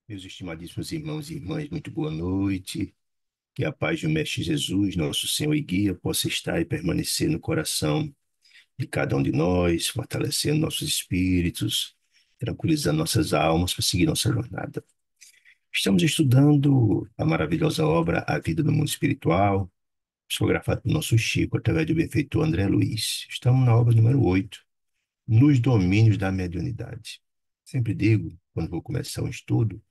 Meus estimadíssimos irmãos e irmãs, muito boa noite. Que a paz do Mestre Jesus, nosso Senhor e Guia, possa estar e permanecer no coração de cada um de nós, fortalecendo nossos espíritos, tranquilizando nossas almas para seguir nossa jornada. Estamos estudando a maravilhosa obra A Vida no Mundo Espiritual, psicografada por nosso Chico, através do benfeitor André Luiz. Estamos na obra número 8, Nos Domínios da Mediunidade. Sempre digo, quando vou começar um estudo,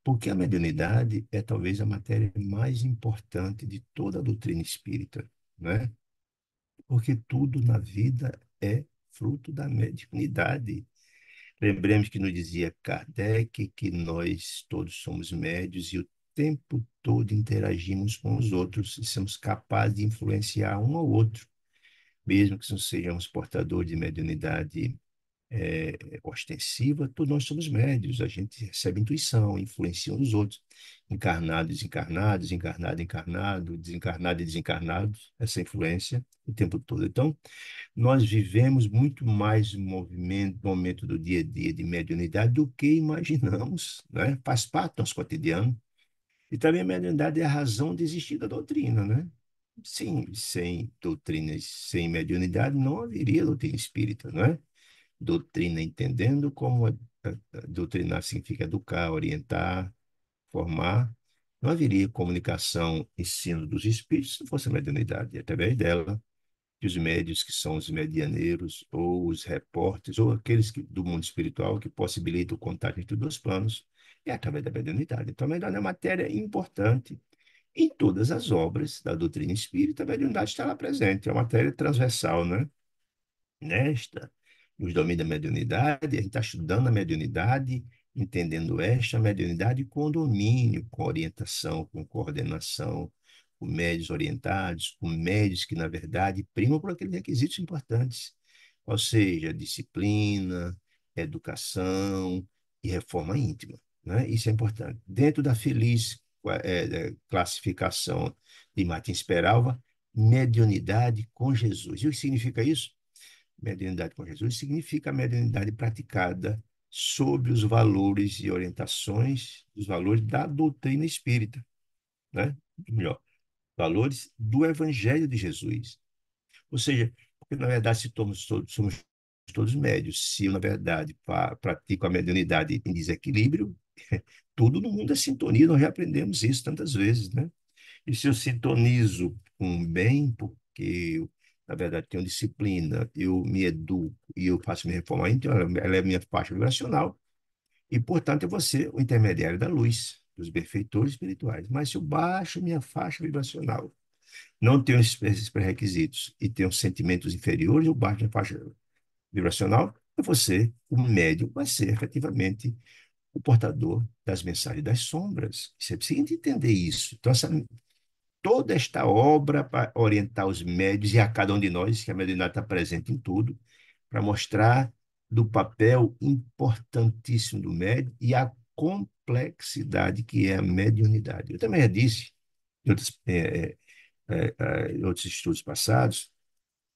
porque a mediunidade é talvez a matéria mais importante de toda a doutrina espírita, né? Porque tudo na vida é fruto da mediunidade. Lembremos que nos dizia Kardec que nós todos somos médios e o tempo todo interagimos com os outros e somos capazes de influenciar um ao outro, mesmo que não sejamos portadores de mediunidade ostensiva, todos nós somos médios, a gente recebe intuição, influencia uns outros, encarnado, desencarnado, desencarnado, encarnado, desencarnado e desencarnado, essa influência o tempo todo. Então, nós vivemos muito mais momento do dia a dia de mediunidade do que imaginamos, né? Faz parte do nosso cotidiano. E também a mediunidade é a razão de existir da doutrina, né? Sim, sem doutrinas, sem mediunidade, não haveria doutrina espírita, não é? Doutrina entendendo como doutrinar significa educar, orientar, formar. Não haveria comunicação, ensino dos espíritos se não fosse a mediunidade. E através dela, que os médios, que são os medianeiros, ou os repórteres, ou aqueles do mundo espiritual que possibilitam o contato entre os dois planos, é através da mediunidade. Então, a mediunidade é uma matéria importante em todas as obras da doutrina espírita, a mediunidade está lá presente, é uma matéria transversal, né? Nesta, nos domínios da mediunidade, a gente está estudando a mediunidade, entendendo esta mediunidade com domínio, com orientação, com coordenação, com médios orientados, com médios que, na verdade, primam por aqueles requisitos importantes, ou seja, disciplina, educação e reforma íntima, né? Isso é importante. Dentro da feliz classificação de Martins Peralva, mediunidade com Jesus. E o que significa isso? Mediunidade com Jesus significa a mediunidade praticada sobre os valores e orientações, os valores da doutrina espírita, né? Melhor, valores do Evangelho de Jesus. Ou seja, porque na verdade se somos todos médios, se eu, na verdade, pratico a mediunidade em desequilíbrio, tudo no mundo é sintonia, nós já aprendemos isso tantas vezes, né? E se eu sintonizo com o bem, porque eu, na verdade, tenho disciplina, eu me educo e eu faço minha reforma íntima, ela é minha faixa vibracional, e, portanto, eu vou ser o intermediário da luz, dos benfeitores espirituais. Mas se eu baixo minha faixa vibracional, não tenho esses pré-requisitos e tenho sentimentos inferiores, eu baixo minha faixa vibracional, eu vou ser o médium, vai ser efetivamente o portador das mensagens das sombras. Você precisa entender isso. Então, toda esta obra para orientar os médios e a cada um de nós, que a mediunidade está presente em tudo, para mostrar do papel importantíssimo do médium e a complexidade que é a mediunidade. Eu também já disse em outros estudos passados,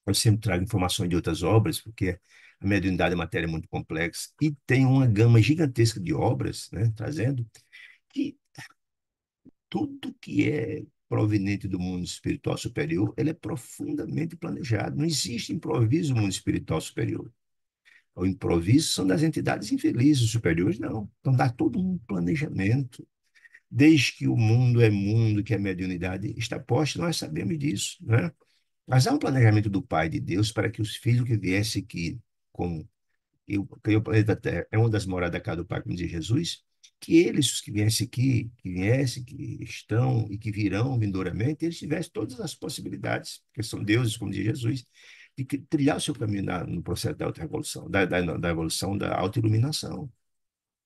eu sempre trago informações de outras obras, porque a mediunidade é uma matéria muito complexa e tem uma gama gigantesca de obras, né, trazendo que tudo que é proveniente do mundo espiritual superior, ele é profundamente planejado. Não existe improviso no mundo espiritual superior. O improviso são das entidades infelizes, superiores não. Então dá todo um planejamento. Desde que o mundo é mundo, que a mediunidade está posta, nós sabemos disso, né? Mas há um planejamento do Pai de Deus para que os filhos que viessem aqui, como eu criei o planeta Terra, é uma das moradas da casa do Pai, como diz Jesus, que eles, os que viessem aqui, que viessem, que estão e que virão vindouramente, eles tivessem todas as possibilidades, porque são deuses, como diz Jesus, de trilhar o seu caminho no processo da auto-revolução, da evolução, da auto-iluminação.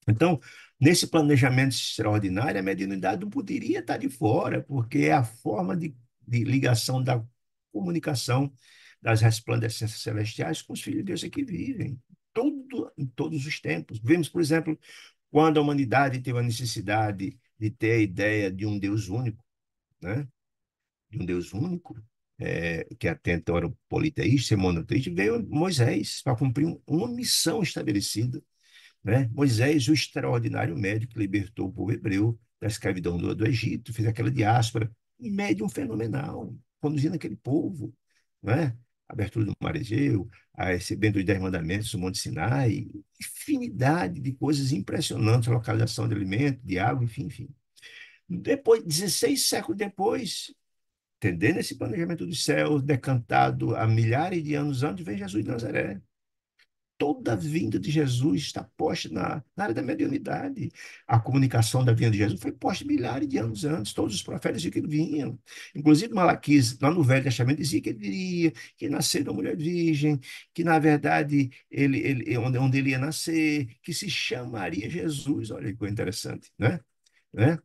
Então, nesse planejamento extraordinário, a mediunidade não poderia estar de fora, porque é a forma de ligação da comunicação das resplandecências celestiais com os filhos de Deus que vivem, em todos os tempos. Vemos, por exemplo, quando a humanidade teve a necessidade de ter a ideia de um Deus único, né? De um Deus único, que até então era politeísta e monoteísta, veio Moisés para cumprir uma missão estabelecida né? Moisés, o extraordinário médico que libertou o povo hebreu da escravidão do Egito, fez aquela diáspora, um médium fenomenal, conduzindo aquele povo, né? Abertura do mar Egeu, a recebendo os 10 mandamentos do Monte Sinai, infinidade de coisas impressionantes, localização de alimento, de água, enfim, enfim. Depois, 16 séculos depois, entendendo esse planejamento dos céus, decantado há milhares de anos antes, vem Jesus de Nazaré. Toda a vinda de Jesus está posta na área da mediunidade. A comunicação da vinda de Jesus foi posta milhares de anos antes. Todos os profetas diziam que ele vinha. Inclusive, Malaquias, lá no Velho Testamento, dizia que ele viria, que ia nascer da mulher virgem, que, na verdade, onde ele ia nascer, que se chamaria Jesus. Olha que coisa interessante, né? Né?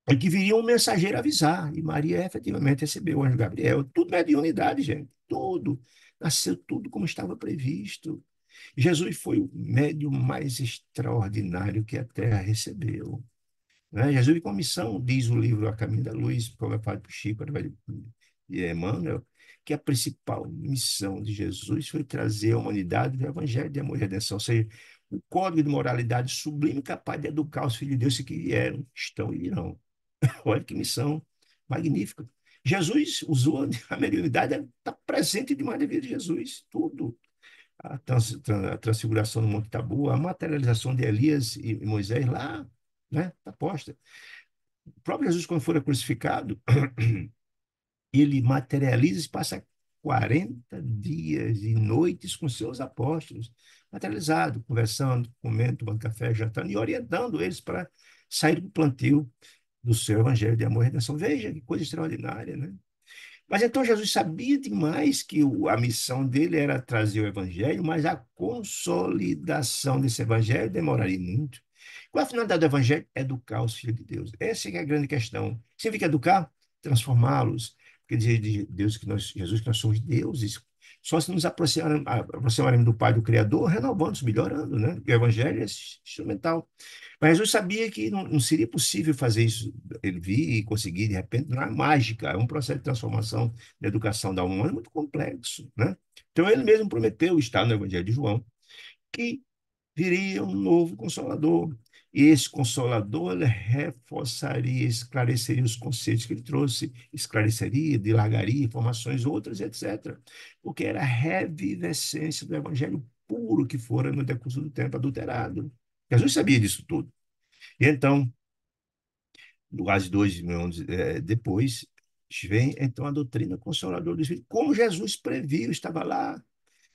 E que viria um mensageiro avisar. E Maria efetivamente recebeu o anjo Gabriel. Tudo mediunidade, gente. Tudo. Nasceu tudo como estava previsto. Jesus foi o médium mais extraordinário que a Terra recebeu, né? Jesus com missão, diz o livro A Caminho da Luz, psicografado por Chico de Emmanuel, que a principal missão de Jesus foi trazer à humanidade o evangelho de amor e redenção, ou seja, o código de moralidade sublime capaz de educar os filhos de Deus que vieram, estão e virão. Olha que missão magnífica. Jesus usou a mediunidade, está presente demais na vida de Jesus, tudo a transfiguração no Monte Tabu, a materialização de Elias e Moisés lá, né, está posta. O próprio Jesus, quando for crucificado, ele materializa e passa 40 dias e noites com seus apóstolos, materializado, conversando, comendo, tomando café, jantando e orientando eles para sair do plantio do seu evangelho de amor e redenção. Veja que coisa extraordinária, né? Mas então Jesus sabia demais que a missão dele era trazer o evangelho, mas a consolidação desse evangelho demoraria muito. Qual é a finalidade do evangelho? Educar os filhos de Deus. Essa é a grande questão. Significa educar? Transformá-los. Porque diz de Deus que nós, Jesus, que nós somos deuses. Só se nos aproximarmos do Pai, do Criador, renovando, melhorando, né? E o evangelho é instrumental. Mas Jesus sabia que não seria possível fazer isso, ele vir e conseguir, de repente, não é mágica, é um processo de transformação da educação da alma muito complexo, né? Então, ele mesmo prometeu, está no Evangelho de João, que viria um novo Consolador. E esse Consolador ele reforçaria, esclareceria os conceitos que ele trouxe, esclareceria, dilargaria informações outras, etc. Porque era a revivescência do Evangelho puro que fora no decurso do tempo adulterado. Jesus sabia disso tudo. E então, quase 2 mil anos depois, vem então a doutrina consoladora do Espírito, como Jesus previu, estava lá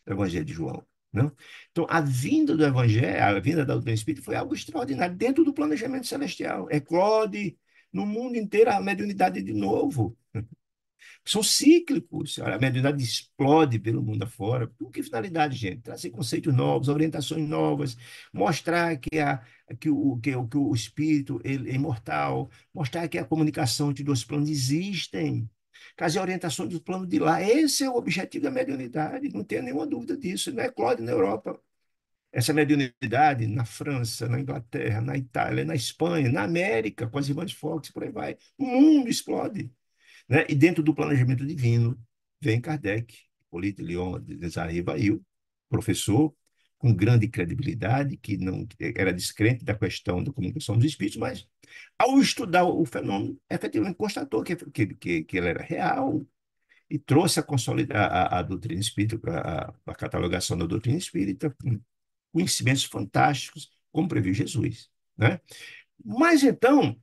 no Evangelho de João. Não? Então, a vinda do Evangelho, a vinda da doutrina espírita foi algo extraordinário dentro do planejamento celestial. Eclode no mundo inteiro a mediunidade de novo. São cíclicos. A mediunidade explode pelo mundo afora. Com que finalidade, gente? Trazer conceitos novos, orientações novas, mostrar que o espírito ele é imortal, mostrar que a comunicação entre dois planos existem, trazer orientações do plano de lá. Esse é o objetivo da mediunidade, não tenho nenhuma dúvida disso. Não é eclode na Europa. Essa mediunidade na França, na Inglaterra, na Itália, na Espanha, na América, com as irmãs Fox, por aí vai. O mundo explode, né? E dentro do planejamento divino vem Kardec, Hippolyte Léon de Rivail, professor com grande credibilidade, que não que era descrente da questão da comunicação dos espíritos, mas ao estudar o fenômeno, efetivamente constatou que ele era real e trouxe a doutrina espírita, a catalogação da doutrina espírita, com conhecimentos fantásticos, como previu Jesus, né? Mas então,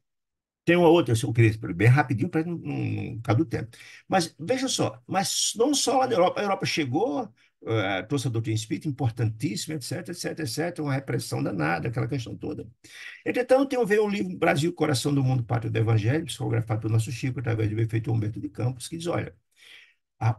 tem uma outra, eu queria bem rapidinho para não ficar do tempo. Mas veja só, mas não só lá na Europa, a Europa chegou, trouxe a doutrina espírita, importantíssima, etc, etc, etc, uma repressão danada, aquela questão toda. Entretanto, veio um livro, Brasil, Coração do Mundo, Pátria do Evangelho, psicografado pelo nosso Chico, através do efeito Humberto de Campos, que diz, olha,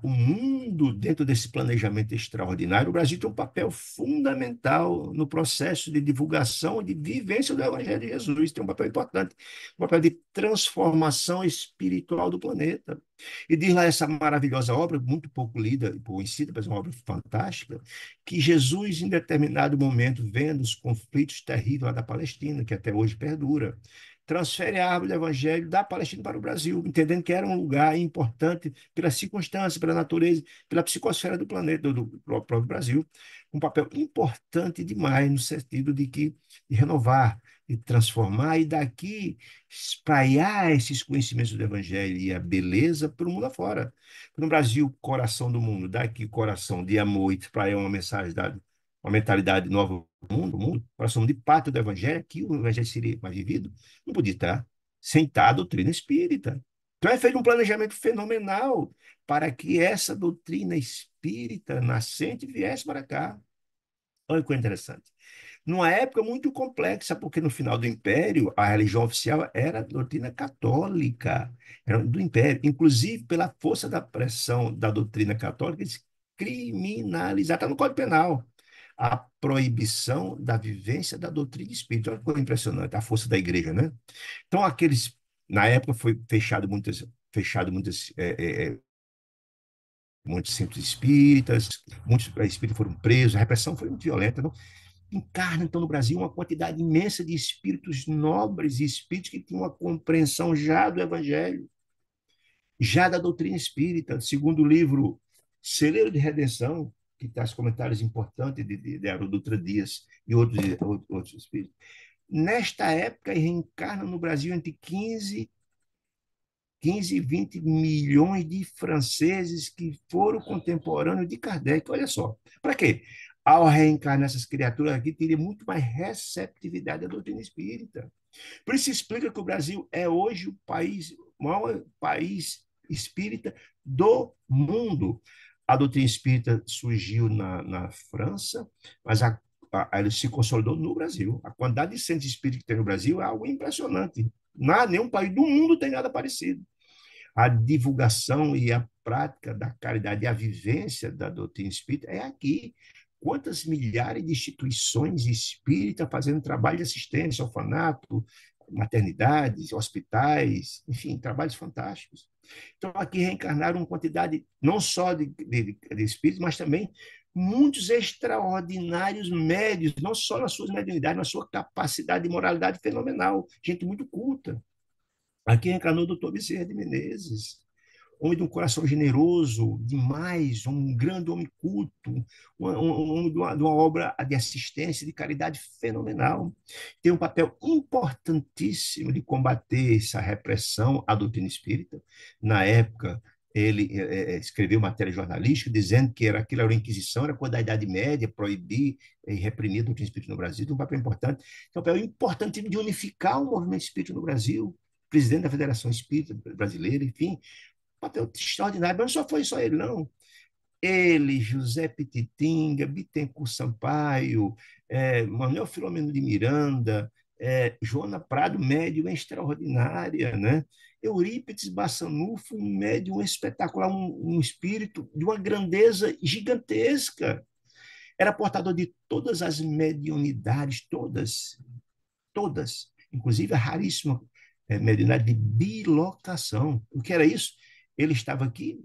o mundo, dentro desse planejamento extraordinário, o Brasil tem um papel fundamental no processo de divulgação e de vivência do Evangelho de Jesus. Tem um papel importante, um papel de transformação espiritual do planeta. E diz lá essa maravilhosa obra, muito pouco lida e conhecida, mas é uma obra fantástica, que Jesus, em determinado momento, vendo os conflitos terríveis lá da Palestina, que até hoje perdura, transfere a árvore do evangelho da Palestina para o Brasil, entendendo que era um lugar importante pela circunstância, pela natureza, pela psicosfera do planeta, do próprio Brasil, um papel importante demais no sentido de renovar, de transformar e daqui espalhar esses conhecimentos do Evangelho e a beleza para o mundo afora. No Brasil, coração do mundo, daqui coração de amor e espalhar uma mensagem dada, uma mentalidade nova do mundo, coração de pátria do Evangelho, que o Evangelho seria mais vivido, não podia estar sem estar a doutrina espírita. Então é feito um planejamento fenomenal para que essa doutrina espírita nascente viesse para cá. Olha que coisa interessante. Numa época muito complexa, porque no final do Império, a religião oficial era a doutrina católica, era do Império. Inclusive, pela força da pressão da doutrina católica, eles criminalizaram, está no Código Penal, a proibição da vivência da doutrina espírita. Olha que coisa impressionante, a força da igreja, né? Então, na época foi fechado muitas muitos centros espíritas, muitos espíritas foram presos, a repressão foi muito violenta. Não? Encarna, então, no Brasil uma quantidade imensa de espíritos nobres e espíritos que tinham uma compreensão já do Evangelho, já da doutrina espírita. Segundo o livro Celeiro de Redenção, que traz comentários importantes de Haroldo Dutra Dias e outros espíritos. Nesta época, reencarna no Brasil entre 15 e 20 milhões de franceses que foram contemporâneos de Kardec. Olha só. Para quê? Ao reencarnar essas criaturas aqui, teria muito mais receptividade à doutrina espírita. Por isso explica que o Brasil é hoje o maior país espírita do mundo. A doutrina espírita surgiu na França, mas ela se consolidou no Brasil. A quantidade de centros espíritas que tem no Brasil é algo impressionante. Nenhum país do mundo tem nada parecido. A divulgação e a prática da caridade e a vivência da doutrina espírita é aqui. Quantas milhares de instituições espíritas fazendo trabalho de assistência, orfanato, maternidades, hospitais, enfim, trabalhos fantásticos. Então, aqui reencarnaram uma quantidade não só de espíritos, mas também muitos extraordinários médios, não só na sua mediunidade, na sua capacidade de moralidade fenomenal, gente muito culta. Aqui reencarnou o doutor Bezerra de Menezes, homem de um coração generoso demais, um grande homem culto, um homem de uma obra de assistência, de caridade fenomenal. Tem um papel importantíssimo de combater essa repressão à doutrina espírita. Na época, ele escreveu matéria jornalística dizendo que aquilo era a Inquisição, era quando a Idade Média, proibir e reprimir a doutrina espírita no Brasil. Tem um papel importante. Tem um papel importante de unificar o movimento espírita no Brasil, presidente da Federação Espírita Brasileira, enfim, papel extraordinário, mas não só foi só ele, não. Ele, José Pititinga, Bittencourt Sampaio, Manuel Filomeno de Miranda, Joana Prado, médium extraordinária, né? Eurípides Bassanufo, um médium espetacular, um espírito de uma grandeza gigantesca. Era portador de todas as mediunidades, todas, inclusive a raríssima mediunidade de bilocação. O que era isso? Ele estava aqui,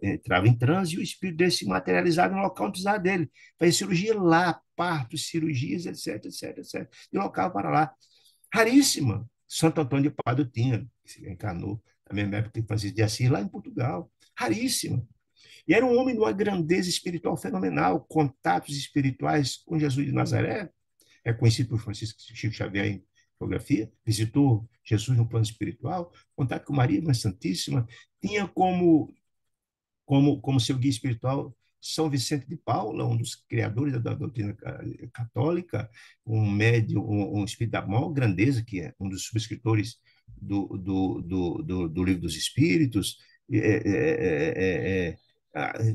entrava em transe e o espírito dele se materializava no local onde precisava dele. Fazia cirurgia lá, partos, cirurgias, etc, etc, etc. De local para lá. Raríssima. Santo Antônio de Pádua tinha, que se encarnou na mesma época que Francisco de Assis, lá em Portugal. Raríssima. E era um homem de uma grandeza espiritual fenomenal, contatos espirituais com Jesus de Nazaré, é conhecido por Francisco Chico Xavier em fotografia, visitou Jesus no plano espiritual, contato com Maria Mãe Santíssima, tinha como seu guia espiritual São Vicente de Paula, um dos criadores da doutrina católica, um médium, um espírito da maior grandeza, que é um dos subscritores do Livro dos Espíritos,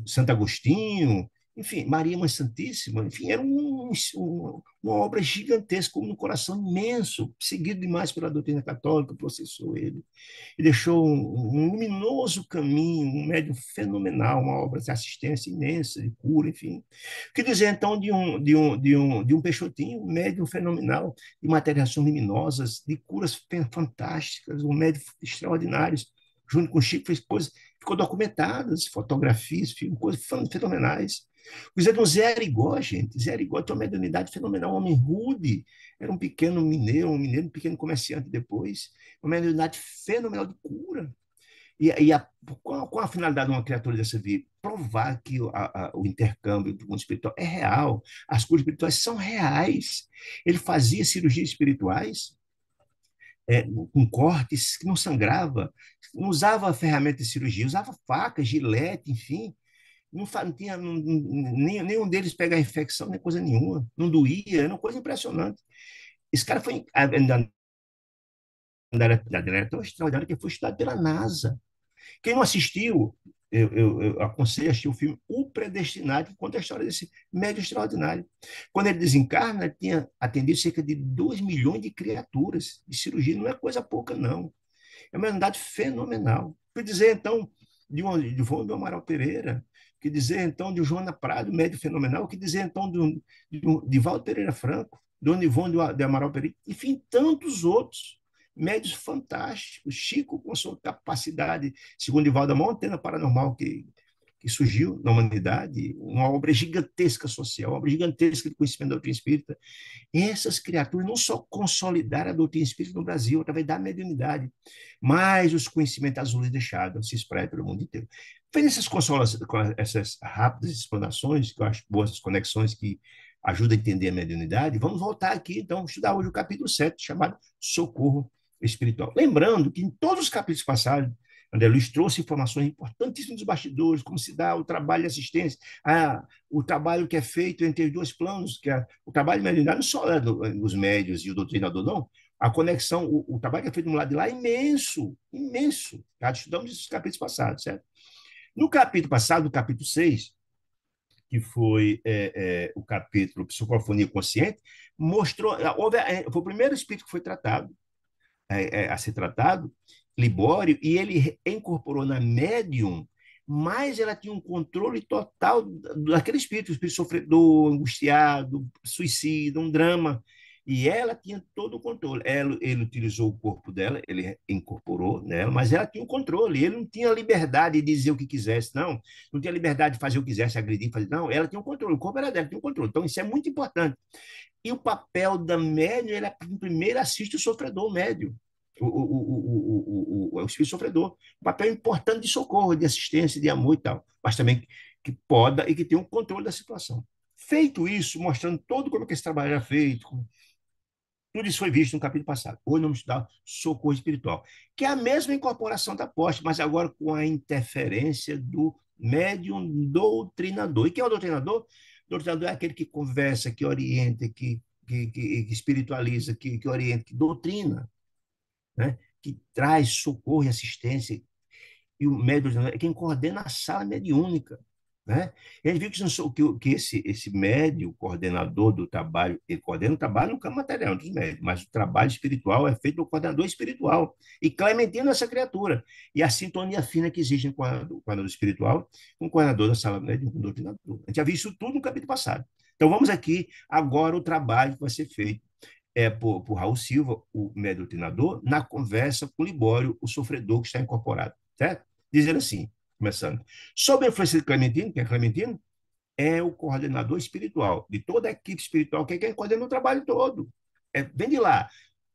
Santo Agostinho, enfim, Maria Mãe Santíssima, enfim, era uma obra gigantesca, com um coração imenso, seguido demais pela doutrina católica, processou ele e deixou um luminoso caminho, um médium fenomenal, uma obra de assistência imensa, de cura, enfim. O que dizer, então, de um Peixotinho, um médium fenomenal, de materializações luminosas, de curas fantásticas, um médium extraordinário, junto com o Chico, fez coisas, ficou documentadas, fotografias, coisas fenomenais. O Zé do Zé Arigó, gente, Zé Arigó tem uma mediunidade fenomenal, um homem rude, era um pequeno mineiro, um pequeno comerciante depois, uma mediunidade fenomenal de cura. qual a finalidade de uma criatura dessa vir? Provar que o intercâmbio do mundo espiritual é real. As curas espirituais são reais. Ele fazia cirurgias espirituais com cortes que não sangrava, não usava ferramenta de cirurgia, usava faca, gilete, enfim. Não tinha nenhum deles pegar infecção, nem coisa nenhuma. Não doía, era uma coisa impressionante. Esse cara foi, era tão extraordinário que foi estudado pela NASA. Quem não assistiu, eu aconselho a assistir o filme O Predestinado, que conta a história desse médium extraordinário. Quando ele desencarna, ele tinha atendido cerca de 2 milhões de criaturas de cirurgia. Não é coisa pouca, não. É uma unidade fenomenal. Que dizer, então, de João do Amaral Pereira, que dizer, então, de Joana Prado, médio fenomenal, que dizer, então, de Valdo Pereira Franco, Dona Ivone de Amaral Pereira, enfim, tantos outros médios fantásticos. Chico, com a sua capacidade, segundo Ivaldo, a maior antena paranormal que surgiu na humanidade, uma obra gigantesca social, uma obra gigantesca de conhecimento da doutrina espírita. Essas criaturas não só consolidaram a doutrina espírita no Brasil, através da mediunidade, mas os conhecimentos azuis deixados se espalhar pelo mundo inteiro. Fez essas rápidas explanações, que eu acho boas conexões que ajudam a entender a mediunidade, vamos voltar aqui, então, estudar hoje o capítulo 7, chamado Socorro Espiritual. Lembrando que em todos os capítulos passados, André Luiz trouxe informações importantíssimas dos bastidores, como se dá o trabalho de assistência, o trabalho que é feito entre os dois planos, que é o trabalho de mediunidade não só é dos médios e o doutrinador, não. A conexão, o trabalho que é feito do lado de lá é imenso, imenso. Já estudamos esses capítulos passados, certo? No capítulo passado, no capítulo 6, que foi o capítulo Psicofonia Consciente, mostrou, foi o primeiro espírito que foi tratado, a ser tratado, Libório, e ele incorporou na médium, mas ela tinha um controle total daquele espírito, o espírito sofredor, angustiado, suicida, um drama. E ela tinha todo o controle. Ele utilizou o corpo dela, ele incorporou nela, mas ela tinha o controle. Ele não tinha liberdade de dizer o que quisesse, não. Não tinha liberdade de fazer o que quisesse, agredir, fazer. Não, ela tinha o controle. O corpo era dela, tinha o controle. Então, isso é muito importante. E o papel da médium, ele primeiro assiste o sofredor médio, o espírito sofredor. Um papel importante de socorro, de assistência, de amor e tal, mas também que poda e que tem um controle da situação. Feito isso, mostrando todo como é que esse trabalho era feito, tudo isso foi visto no capítulo passado. Hoje vamos estudar socorro espiritual, que é a mesma incorporação da poste, mas agora com a interferência do médium doutrinador. E quem é o doutrinador? O doutrinador é aquele que conversa, que orienta, que espiritualiza, que orienta, que doutrina, né? Que traz socorro e assistência. E o médium é quem coordena a sala mediúnica. Né? E a gente viu que esse médium, coordenador do trabalho, ele coordena o trabalho no campo material dos médios, mas o trabalho espiritual é feito pelo coordenador espiritual. E Clementino é essa criatura. E a sintonia fina que existe no coordenador espiritual com o coordenador da sala médica, com o doutrinador. A gente já viu isso tudo no capítulo passado. Então vamos aqui, agora, o trabalho que vai ser feito por Raul Silva, o médium doutrinador, na conversa com Libório, o sofredor que está incorporado. Certo? Dizendo assim, começando. Sob a influência de Clementino, quem é Clementino? É o coordenador espiritual, de toda a equipe espiritual, que é quem coordena o trabalho todo. Vem de lá.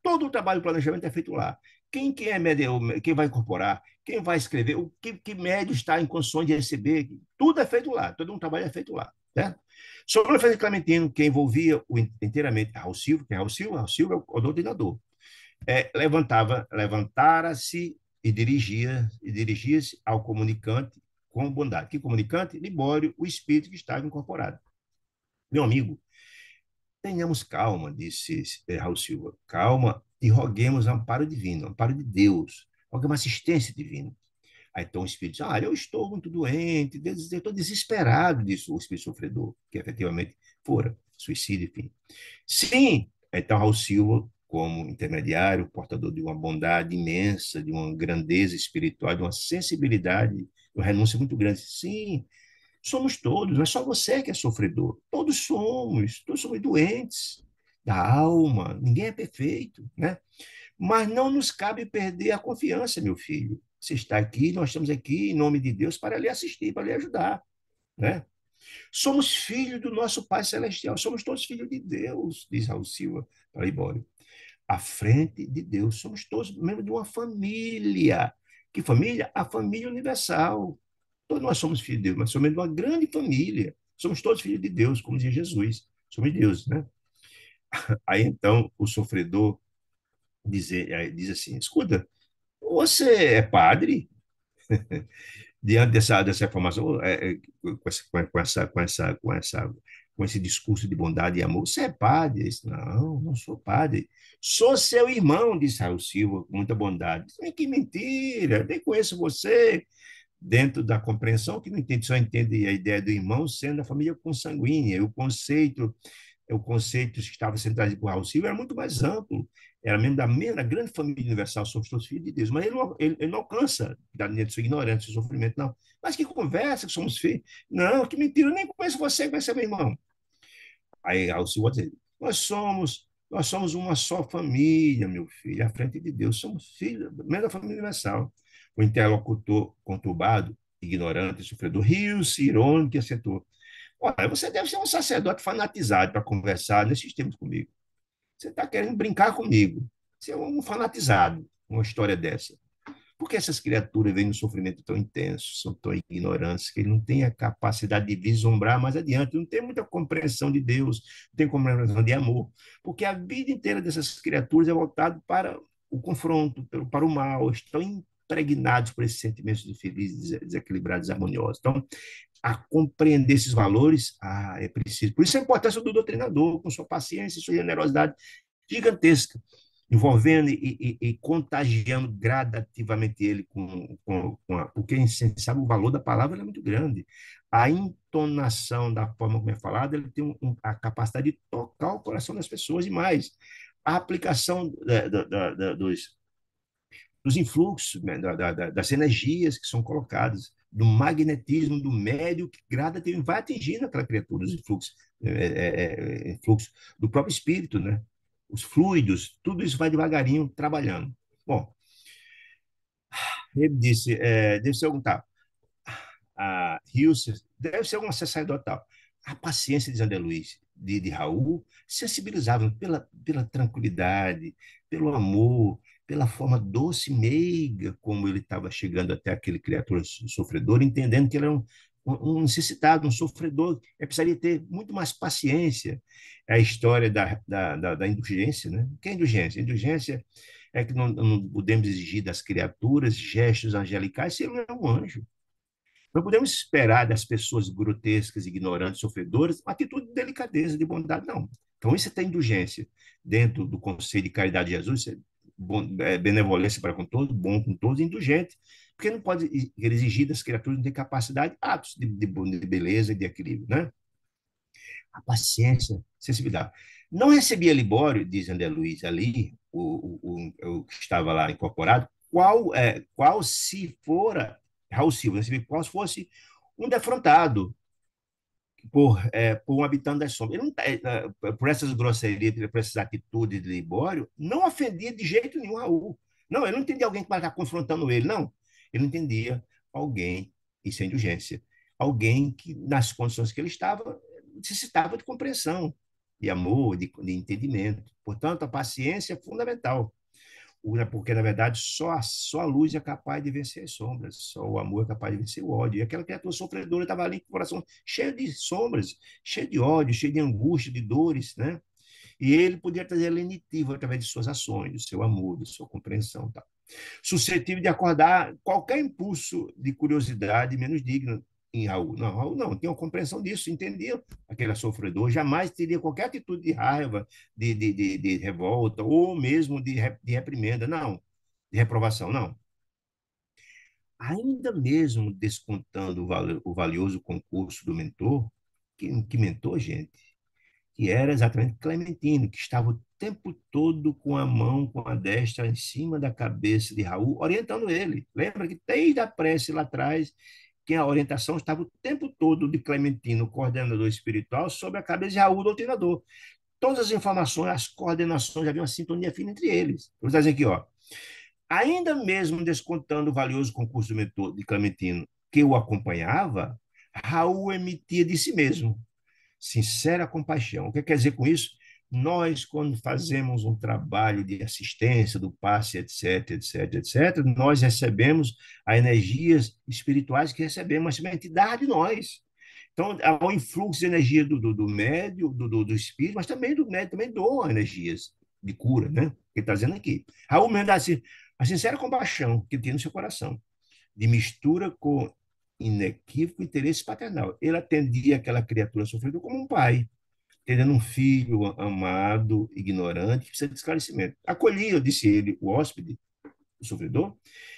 Todo o trabalho de planejamento é feito lá. Quem é médio, quem vai incorporar, quem vai escrever, que médio está em condições de receber, tudo é feito lá, todo um trabalho é feito lá. Certo? Sobre a influência de Clementino, que envolvia inteiramente Raul Silva, quem é Raul Silva? Raul Silva é o doutrinador. Levantara-se e dirigia-se ao comunicante com bondade. Que comunicante? Libório, o espírito que estava incorporado. Meu amigo, tenhamos calma, disse Raul Silva. Calma e roguemos amparo divino, amparo de Deus. Roguemos assistência divina. Aí então o espírito diz, eu estou muito doente, estou desesperado, disse o espírito sofredor, que efetivamente fora, suicídio, enfim. Sim, então Raul Silva, como intermediário, portador de uma bondade imensa, de uma grandeza espiritual, de uma sensibilidade, de uma renúncia muito grande. Sim, somos todos, não é só você que é sofredor. Todos somos doentes da alma, ninguém é perfeito, né? Mas não nos cabe perder a confiança, meu filho. Você está aqui, nós estamos aqui em nome de Deus para lhe assistir, para lhe ajudar, né? Somos filhos do nosso Pai Celestial, somos todos filhos de Deus, diz Raul Silva para Libório. À frente de Deus, somos todos membros de uma família Que família? A família universal. Todos nós somos filhos de Deus, mas somos de uma grande família. Somos todos filhos de Deus, como dizia Jesus. Somos deuses, né? Aí então o sofredor diz assim: escuta, você é padre? Diante dessa informação, com esse discurso de bondade e amor, você é padre? Ele disse, não, não sou padre. Sou seu irmão, disse Raul Silva, com muita bondade. Que mentira, nem conheço você. Dentro da compreensão, que não entende, só entende a ideia do irmão sendo a família consanguínea. O conceito que estava sendo trazido por Raul Silva era muito mais amplo, era mesmo da mesma grande família universal, somos todos filhos de Deus, mas ele não alcança, dentro de sua ignorância, seu sofrimento, não. Mas que conversa que somos filhos? Não, que mentira, eu nem conheço você, conhece meu irmão. Aí Raul Silva diz, nós somos uma só família, meu filho, à frente de Deus, somos filhos, mesmo da família universal. O interlocutor conturbado, ignorante, sofredor, riu-se, irônico e acentuou. Olha, você deve ser um sacerdote fanatizado para conversar nesses termos comigo. Você está querendo brincar comigo. Você é um fanatizado, uma história dessa. Por que essas criaturas vêm no sofrimento tão intenso, são tão ignorantes, que ele não tem a capacidade de vislumbrar mais adiante, não tem muita compreensão de Deus, não tem compreensão de amor, porque a vida inteira dessas criaturas é voltada para o confronto, para o mal, estão impregnados por esses sentimentos infelizes, desequilibrados, harmoniosos. Então, a compreender esses valores, é preciso. Por isso a importância do doutrinador, com sua paciência e sua generosidade gigantesca, envolvendo e contagiando gradativamente ele porque a gente sabe o valor da palavra é muito grande. A entonação da forma como é falada, ele tem a capacidade de tocar o coração das pessoas e mais. A aplicação dos influxos, né, das energias que são colocadas, do magnetismo do médio que gradativamente vai atingindo aquela criatura, os influxos, influxo do próprio espírito, né? Os fluidos, tudo isso vai devagarinho trabalhando. Bom, ele disse, deve ser algum tal, a Hilse, deve ser alguma sacerdotal. A paciência de André Luiz, de Raul, sensibilizava pela tranquilidade, pelo amor, pela forma doce e meiga como ele estava chegando até aquele criatura sofredor, entendendo que ele era um necessitado, um sofredor, ele precisaria ter muito mais paciência. É a história da indulgência, né? O que é indulgência? Indulgência é que não podemos exigir das criaturas gestos angelicais se ele não é um anjo. Não podemos esperar das pessoas grotescas, ignorantes, sofredoras, uma atitude de delicadeza, de bondade, não. Então, isso é indulgência. Dentro do conceito de caridade de Jesus, benevolência para com todos, bom com todos, indulgente. Porque não pode exigir das criaturas não ter capacidade, atos de beleza e de equilíbrio, né? A paciência, sensibilidade. Não recebia Libório, diz André Luiz ali, o que estava lá incorporado, qual se fora, Raul Silva, qual se fosse um defrontado por um habitante das sombras. Ele não, por essas grosserias, por essas atitudes de Libório, não ofendia de jeito nenhum Raul. Não, ele não entendia alguém que estava confrontando ele, não. Ele entendia alguém, isso é indulgência, alguém que, nas condições que ele estava, necessitava de compreensão, de amor, de entendimento. Portanto, a paciência é fundamental, porque, na verdade, só a luz é capaz de vencer as sombras, só o amor é capaz de vencer o ódio. E aquela criatura sofredora estava ali com o coração cheio de sombras, cheio de ódio, cheio de angústia, de dores, né? E ele podia trazer lenitivo através de suas ações, do seu amor, de sua compreensão. Tá? Suscetível de acordar qualquer impulso de curiosidade menos digno em Raul. Não, Raul não, tinha uma compreensão disso, entendia aquele sofredor, jamais teria qualquer atitude de raiva, de revolta, ou mesmo de reprimenda, não, de reprovação, não. Ainda mesmo descontando o valioso concurso do mentor, que mentor, gente? Que era exatamente Clementino, que estava o tempo todo com a mão, com a destra em cima da cabeça de Raul, orientando ele. Lembra que desde a prece lá atrás, que a orientação estava o tempo todo de Clementino, coordenador espiritual, sobre a cabeça de Raul, doutrinador. Todas as informações, as coordenações, havia uma sintonia fina entre eles. Vou dizer aqui, ó. Ainda mesmo descontando o valioso concurso do mentor de Clementino, que o acompanhava, Raul emitia de si mesmo sincera compaixão. O que quer dizer com isso? Nós, quando fazemos um trabalho de assistência, do passe, etc., etc., etc., nós recebemos as energias espirituais que recebemos, mas também a entidade de nós. Então, há um influxo de energia do médio, do espírito, mas também do médio, também doa energias de cura, né? Que está dizendo aqui. Raul mesmo dá assim, a sincera compaixão que tem no seu coração, de mistura com inequívoco interesse paternal. Ele atendia aquela criatura sofrida como um pai, tendo um filho amado, ignorante, que precisa de esclarecimento. Acolhia, disse ele, o hóspede, o sofredor,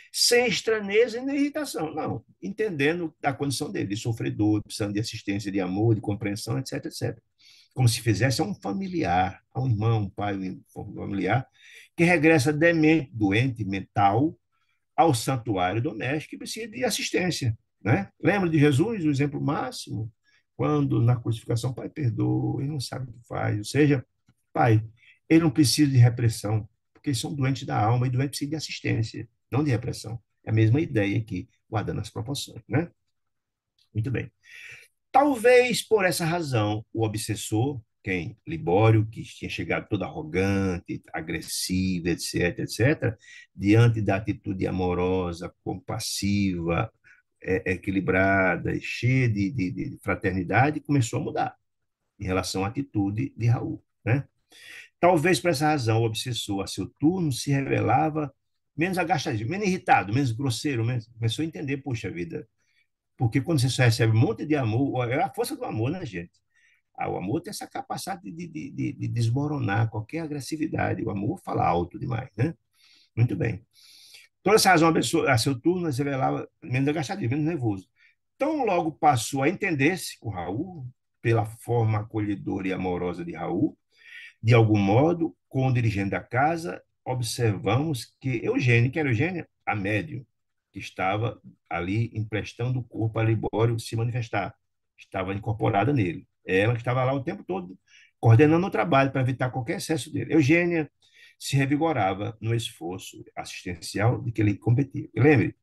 sem estranheza e nem irritação, não, entendendo a condição dele, de sofredor, precisando de assistência, de amor, de compreensão, etc, etc. Como se fizesse a um familiar, a um irmão, um pai, um familiar, que regressa demente, doente, mental, ao santuário doméstico e precisa de assistência. Né? Lembra de Jesus, o exemplo máximo? Quando na crucificação, Pai, perdoa, ele não sabe o que faz. Ou seja, Pai, ele não precisa de repressão, porque eles são doentes da alma e doentes precisam de assistência, não de repressão. É a mesma ideia aqui, guardando as proporções. Né? Muito bem. Talvez por essa razão, o obsessor, quem? Libório, que tinha chegado todo arrogante, agressivo, etc., etc., diante da atitude amorosa, compassiva, equilibrada e cheia de fraternidade, começou a mudar em relação à atitude de Raul. Né? Talvez por essa razão, o obsessor, a seu turno, se revelava menos agastadinho, menos irritado, menos grosseiro, menos... começou a entender, puxa vida, porque quando você só recebe um monte de amor, é a força do amor, né, gente? Ah, o amor tem essa capacidade de desmoronar qualquer agressividade. O amor fala alto demais, né? Muito bem. Toda essa razão, a, pessoa, a seu turno, se revelava menos agastadinho, menos nervoso. Então, logo passou a entender-se com Raul, pela forma acolhedora e amorosa de Raul, de algum modo, com o dirigente da casa, observamos que Eugênia, que era Eugênia, a médium, que estava ali emprestando o corpo a Libório se manifestar, estava incorporada nele. Ela que estava lá o tempo todo, coordenando o trabalho para evitar qualquer excesso dele. Eugênia se revigorava no esforço assistencial de que ele competia. E lembre,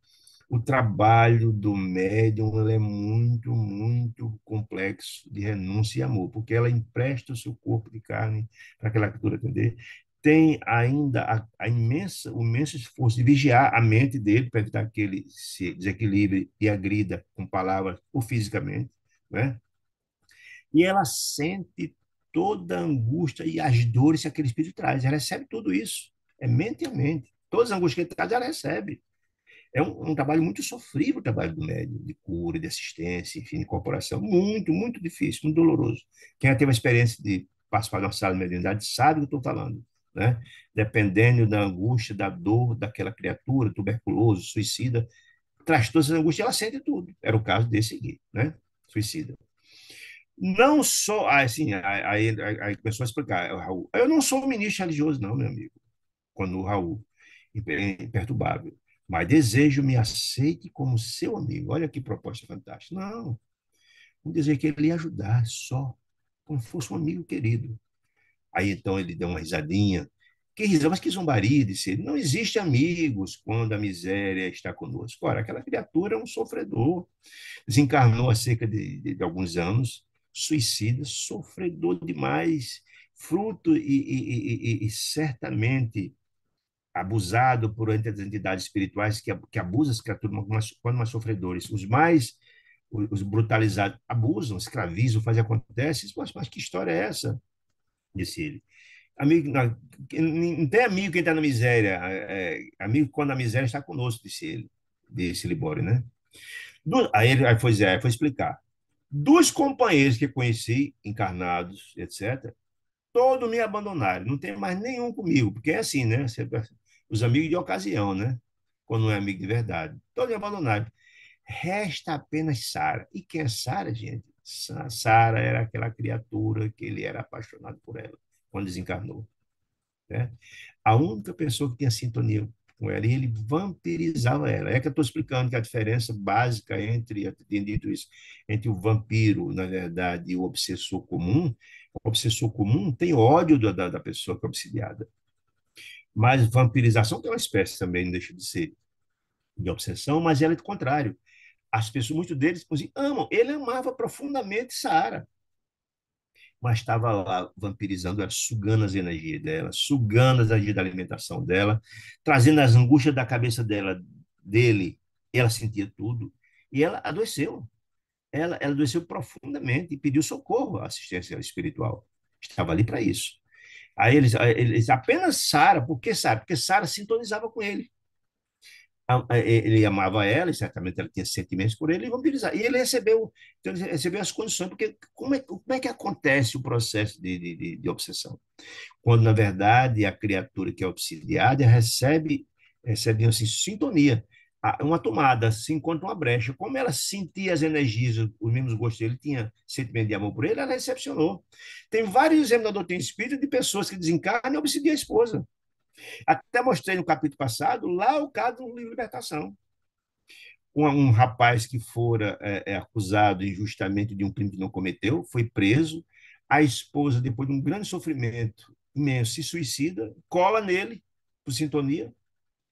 o trabalho do médium é muito, muito complexo de renúncia e amor, porque ela empresta o seu corpo de carne para aquela criatura atender. Tem ainda o imenso esforço de vigiar a mente dele para evitar que ele se desequilibre e agrida com palavras ou fisicamente, né? E ela sente toda a angústia e as dores que aquele espírito traz. Ela recebe tudo isso, é mente a mente. Todas as angústias que ele traz, ela recebe. É um trabalho muito sofrível, o trabalho do médium, de cura, de assistência, enfim, de incorporação. Muito, muito difícil, muito doloroso. Quem já teve a experiência de participar de uma sala de mediunidade sabe do que eu estou falando. Né? Dependendo da angústia, da dor daquela criatura, tuberculoso, suicida, traz todas as angústias, ela sente tudo. Era o caso desse aqui, né? Suicida. Não só, assim, aí começou a explicar, Raul, eu não sou um ministro religioso, não, meu amigo, quando o Raul, imperturbável, mas desejo me aceite como seu amigo. Olha que proposta fantástica. Não, um desejo que ele ia ajudar só, como fosse um amigo querido. Aí então ele deu uma risadinha. Que risada, mas que zombaria, disse ele. Não existe amigos quando a miséria está conosco. Ora, aquela criatura é um sofredor. Desencarnou há cerca de alguns anos, suicida, sofredor demais, fruto e certamente abusado por entidades espirituais que abusam as criaturas quando mais sofredores. Os brutalizados abusam, escravizam, fazem acontece. Mas que história é essa? Disse ele. Amigo, não tem amigo quem está na miséria. Amigo quando a miséria está conosco, disse ele. Disse Libório, né? Aí foi explicar. Dos companheiros que conheci, encarnados, etc., todos me abandonaram. Não tem mais nenhum comigo, porque é assim, né? Os amigos de ocasião, né? Quando não é amigo de verdade. Todos me abandonaram. Resta apenas Sara. E quem é Sara, gente? Sara era aquela criatura que ele era apaixonado por ela quando desencarnou. Né? A única pessoa que tinha sintonia com ela, e ele vampirizava ela. É que eu estou explicando que a diferença básica entre, eu tenho dito isso, entre o vampiro, na verdade, e o obsessor comum tem ódio da pessoa que é obsidiada. Mas vampirização tem uma espécie também, não deixa de ser de obsessão, mas ela é do contrário. As pessoas, muitos deles, inclusive, amam. Ele amava profundamente Sara. mas estava lá vampirizando ela, sugando as energias dela, sugando as energias da alimentação dela, trazendo as angústias da cabeça dela, dele, ela sentia tudo, e ela adoeceu. Ela adoeceu profundamente e pediu socorro à assistência espiritual. Estava ali para isso. Aí eles apenas Sara, por que Sara? Porque Sara sintonizava com ele. Ele amava ela, e certamente ela tinha sentimentos por ele, e vampirizar. E ele recebeu, então ele recebeu as condições, porque como é que acontece o processo de obsessão? Quando, na verdade, a criatura que é obsidiada recebe assim, sintonia. Uma tomada, se encontra uma brecha. Como ela sentia as energias, os mesmos gostos dele, tinha sentimento de amor por ele, ela recepcionou. Tem vários exemplos da doutrina espírita de pessoas que desencarnam e obsidiam a esposa. Até mostrei no capítulo passado, lá o caso do livro Libertação. Um rapaz que fora acusado injustamente de um crime que não cometeu, foi preso. A esposa, depois de um grande sofrimento imenso, se suicida, cola nele, por sintonia,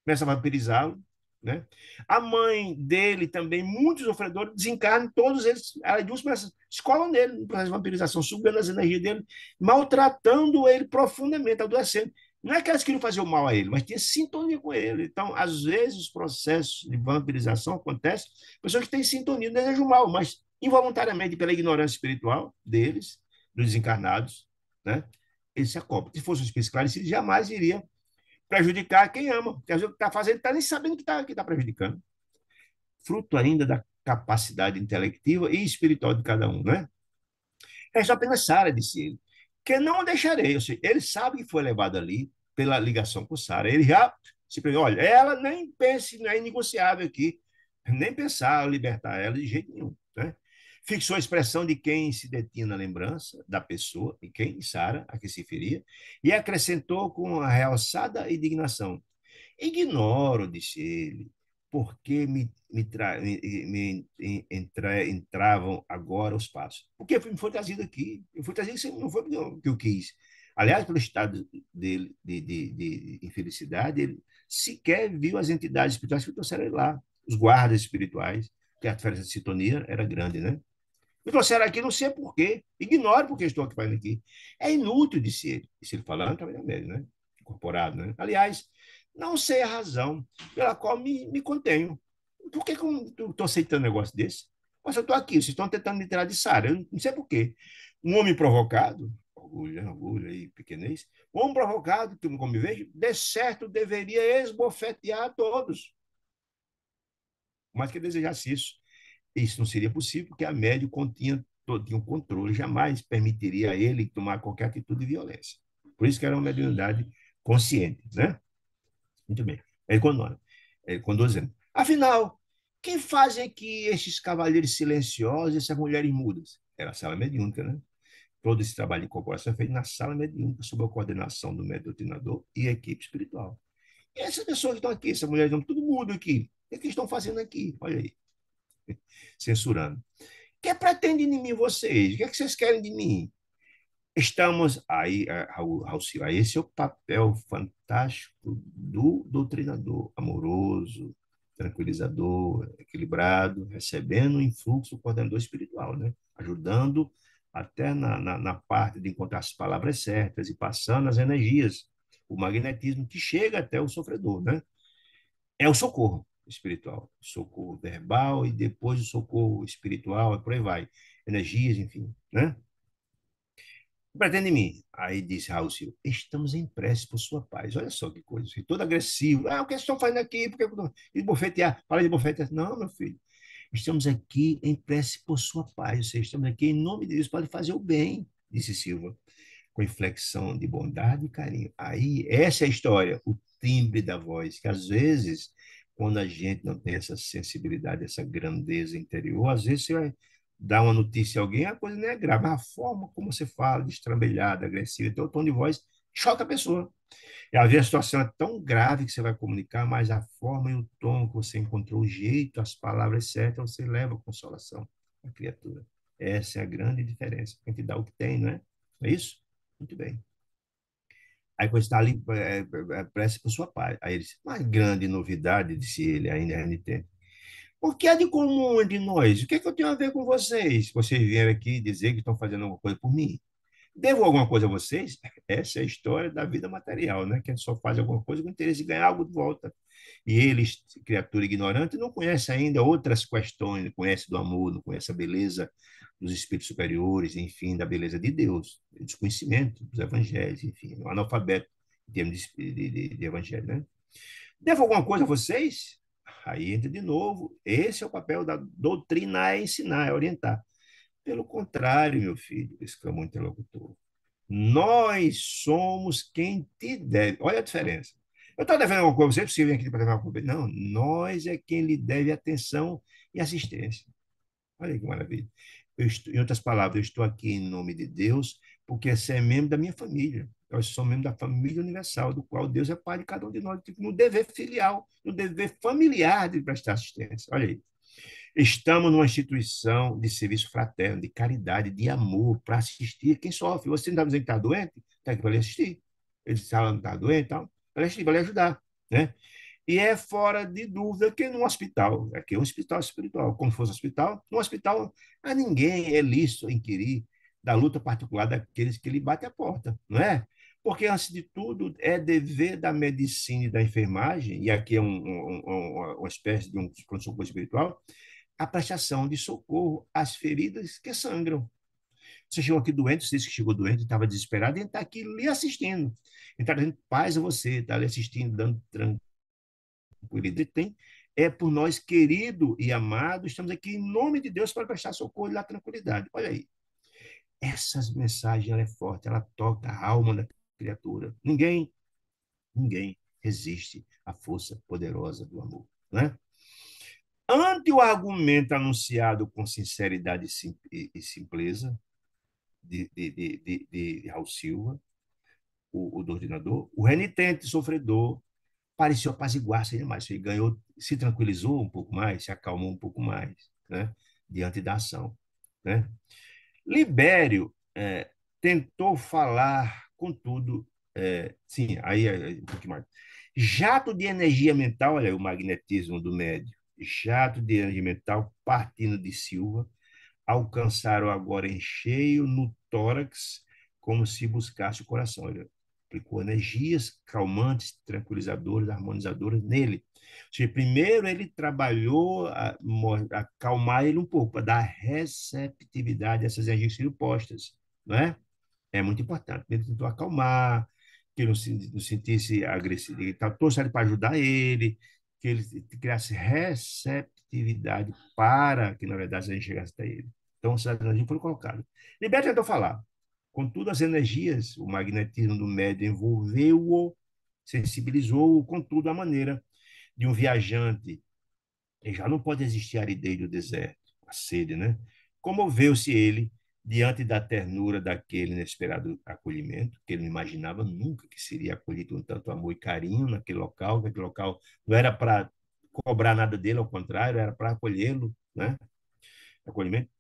começa a vampirizá-lo. Né? A mãe dele também, muitos sofredores, desencarnam, todos eles, as duas começam, escolam nele no processo de vampirização, sugando as energias dele, maltratando ele profundamente, adoecendo. Não é que elas queriam fazer o mal a ele, mas tinha sintonia com ele. Então, às vezes, os processos de vampirização acontecem, pessoas que têm sintonia, não desejam mal, mas involuntariamente, pela ignorância espiritual deles, dos desencarnados, né? Eles se acoplam. Se fosse um espírito esclarecido, jamais iria prejudicar quem ama, porque às vezes o que está fazendo está nem sabendo que tá prejudicando. Fruto ainda da capacidade intelectiva e espiritual de cada um, né? É só apenas Sara, disse ele, que não deixarei. Ou seja, ele sabe que foi levado ali pela ligação com Sara. Ele já se preveniu, olha, ela nem pense, não é negociável aqui, nem pensar libertar ela de jeito nenhum, né? Fixou a expressão de quem se detinha na lembrança da pessoa, e quem, Sara, a que se feria, e acrescentou com a realçada indignação: ignoro, disse ele, porque entravam agora os passos. Porque me foi trazido aqui. Eu fui trazido, não foi porque eu quis. Aliás, pelo estado dele de infelicidade, ele sequer viu as entidades espirituais que trouxeram ele lá, os guardas espirituais, que a diferença de sintonia era grande, né? Me trouxeram aqui, não sei por quê. Ignore porque estou aqui fazendo aqui. É inútil, disse ele. Disse ele falando, também é mesmo, né? Incorporado, né? Aliás, não sei a razão pela qual me contenho. Por que, que eu estou aceitando um negócio desse? Mas eu estou aqui, vocês estão tentando me tirar de Sara. Eu não sei por quê. Um homem provocado, orgulho, né? Orgulho e pequenez, um homem provocado, que como me vejo, de certo deveria esbofetear todos. Mas que desejasse isso. Isso não seria possível, porque a médium tinha um controle, jamais permitiria a ele tomar qualquer atitude de violência. Por isso que era uma mediunidade consciente, né? Muito bem. Ele conduzindo. Afinal, quem fazem aqui estes cavalheiros silenciosos, essas mulheres mudas? Era a sala mediúnica, né? Todo esse trabalho de incorporação é feito na sala mediúnica, sob a coordenação do médium doutrinador e a equipe espiritual. E essas pessoas que estão aqui, essas mulheres, estão tudo mudo aqui. O que estão fazendo aqui? Olha aí, censurando. O que pretendem de mim vocês? O que, é que vocês querem de mim? Estamos aí, Raul, aí esse é o papel fantástico do doutrinador, amoroso, tranquilizador, equilibrado, recebendo o influxo do coordenador espiritual, né? Ajudando até na parte de encontrar as palavras certas e passando as energias, o magnetismo que chega até o sofredor, né? É o socorro espiritual, socorro verbal e depois o socorro espiritual, e por aí vai. Energias, enfim, né? Pretende em mim. Aí disse Raul Silva, estamos em prece por sua paz. Olha só que coisa, todo agressivo. O que vocês estão fazendo aqui? Por que e bofetear? Fala de bofetear. Não, meu filho. Estamos aqui em prece por sua paz. Ou seja, estamos aqui em nome de Deus para fazer o bem, disse Silva, com inflexão de bondade e carinho. Aí, essa é a história, o timbre da voz, que às vezes, quando a gente não tem essa sensibilidade, essa grandeza interior, às vezes você vai dar uma notícia a alguém, a coisa não é grave, mas a forma como você fala, destrambelhada, agressiva, então o tom de voz choca a pessoa. E às vezes a situação é tão grave que você vai comunicar, mas a forma e o tom que você encontrou, o jeito, as palavras certas, você leva a consolação à criatura. Essa é a grande diferença. A gente dá o que tem, não é? Não é isso? Muito bem. Aí quando está ali, prece por sua paz. Aí ele disse, mas grande novidade, disse ele, ainda renitente. O que é de comum entre nós? O que é que eu tenho a ver com vocês? Vocês vieram aqui dizer que estão fazendo alguma coisa por mim. Devo alguma coisa a vocês? Essa é a história da vida material, né? Que a gente só faz alguma coisa com interesse de ganhar algo de volta. E eles, criatura ignorante, não conhece ainda outras questões, não conhece do amor, não conhece a beleza dos espíritos superiores, enfim, da beleza de Deus, desconhecimento dos evangelhos, enfim, um analfabeto em termos de evangelho, né? Devo alguma coisa a vocês? Aí entra de novo. Esse é o papel da doutrina, é ensinar, é orientar. Pelo contrário, meu filho, exclamou o interlocutor. Nós somos quem te deve. Olha a diferença. Eu estou devendo alguma coisa a você, você vem aqui para levar alguma coisa. Não, nós é quem lhe deve atenção e assistência. Olha que maravilha. Em outras palavras, eu estou aqui em nome de Deus, porque você é membro da minha família. Nós somos membros da família universal, do qual Deus é pai de cada um de nós, tipo, no dever filial, no dever familiar de prestar assistência. Olha aí. Estamos numa instituição de serviço fraterno, de caridade, de amor, para assistir quem sofre. Você não está dizendo que está doente? Está aqui para lhe assistir. Ele está doente, então, para lhe assistir, para lhe ajudar. Né? E é fora de dúvida que no hospital, aqui é um hospital espiritual, como fosse hospital, no hospital a ninguém é lícito inquirir da luta particular daqueles que lhe batem a porta, não é? Porque, antes de tudo, é dever da medicina e da enfermagem, e aqui é uma espécie de um pronto-socorro espiritual, a prestação de socorro às feridas que sangram. Você chegou aqui doente, você disse que chegou doente, estava desesperado, e está aqui lhe assistindo. Está dando paz a você, está lhe assistindo, dando tranquilidade. Tem, é por nós, querido e amado, estamos aqui em nome de Deus para prestar socorro e dar tranquilidade. Olha aí, essas mensagens, ela é forte, ela toca a alma da criatura. Ninguém resiste à força poderosa do amor, né? Ante o argumento anunciado com sinceridade e simpleza de Raul Silva, o doutrinador, o renitente sofredor pareceu apaziguar-se demais. Ele ganhou, se tranquilizou um pouco mais, se acalmou um pouco mais, né? Diante da ação. Né? Libério tentou falar, contudo, sim, aí um pouquinho mais. Jato de energia mental, olha aí, o magnetismo do médio. Jato de energia mental partindo de Silva, alcançaram agora em cheio no tórax, como se buscasse o coração. Ele aplicou energias calmantes, tranquilizadoras, harmonizadoras nele. Ou seja, primeiro ele trabalhou a acalmar ele um pouco, para dar receptividade a essas energias que seriam postas, não é? É muito importante. Ele tentou acalmar, que ele não sentisse agressivo, ele estava torcendo para ajudar ele, que ele criasse receptividade para que, na verdade, a gente chegasse até ele. Então, essas energias foram colocadas. Liberto tentou falar. Contudo, as energias, o magnetismo do médium envolveu-o, sensibilizou-o, contudo, a maneira de um viajante. E já não pode existir a aridez do deserto, a sede, né? Comoveu-se ele diante da ternura daquele inesperado acolhimento, que ele não imaginava nunca que seria acolhido com tanto amor e carinho naquele local, que aquele local não era para cobrar nada dele, ao contrário, era para acolhê-lo, né? Acolhimento.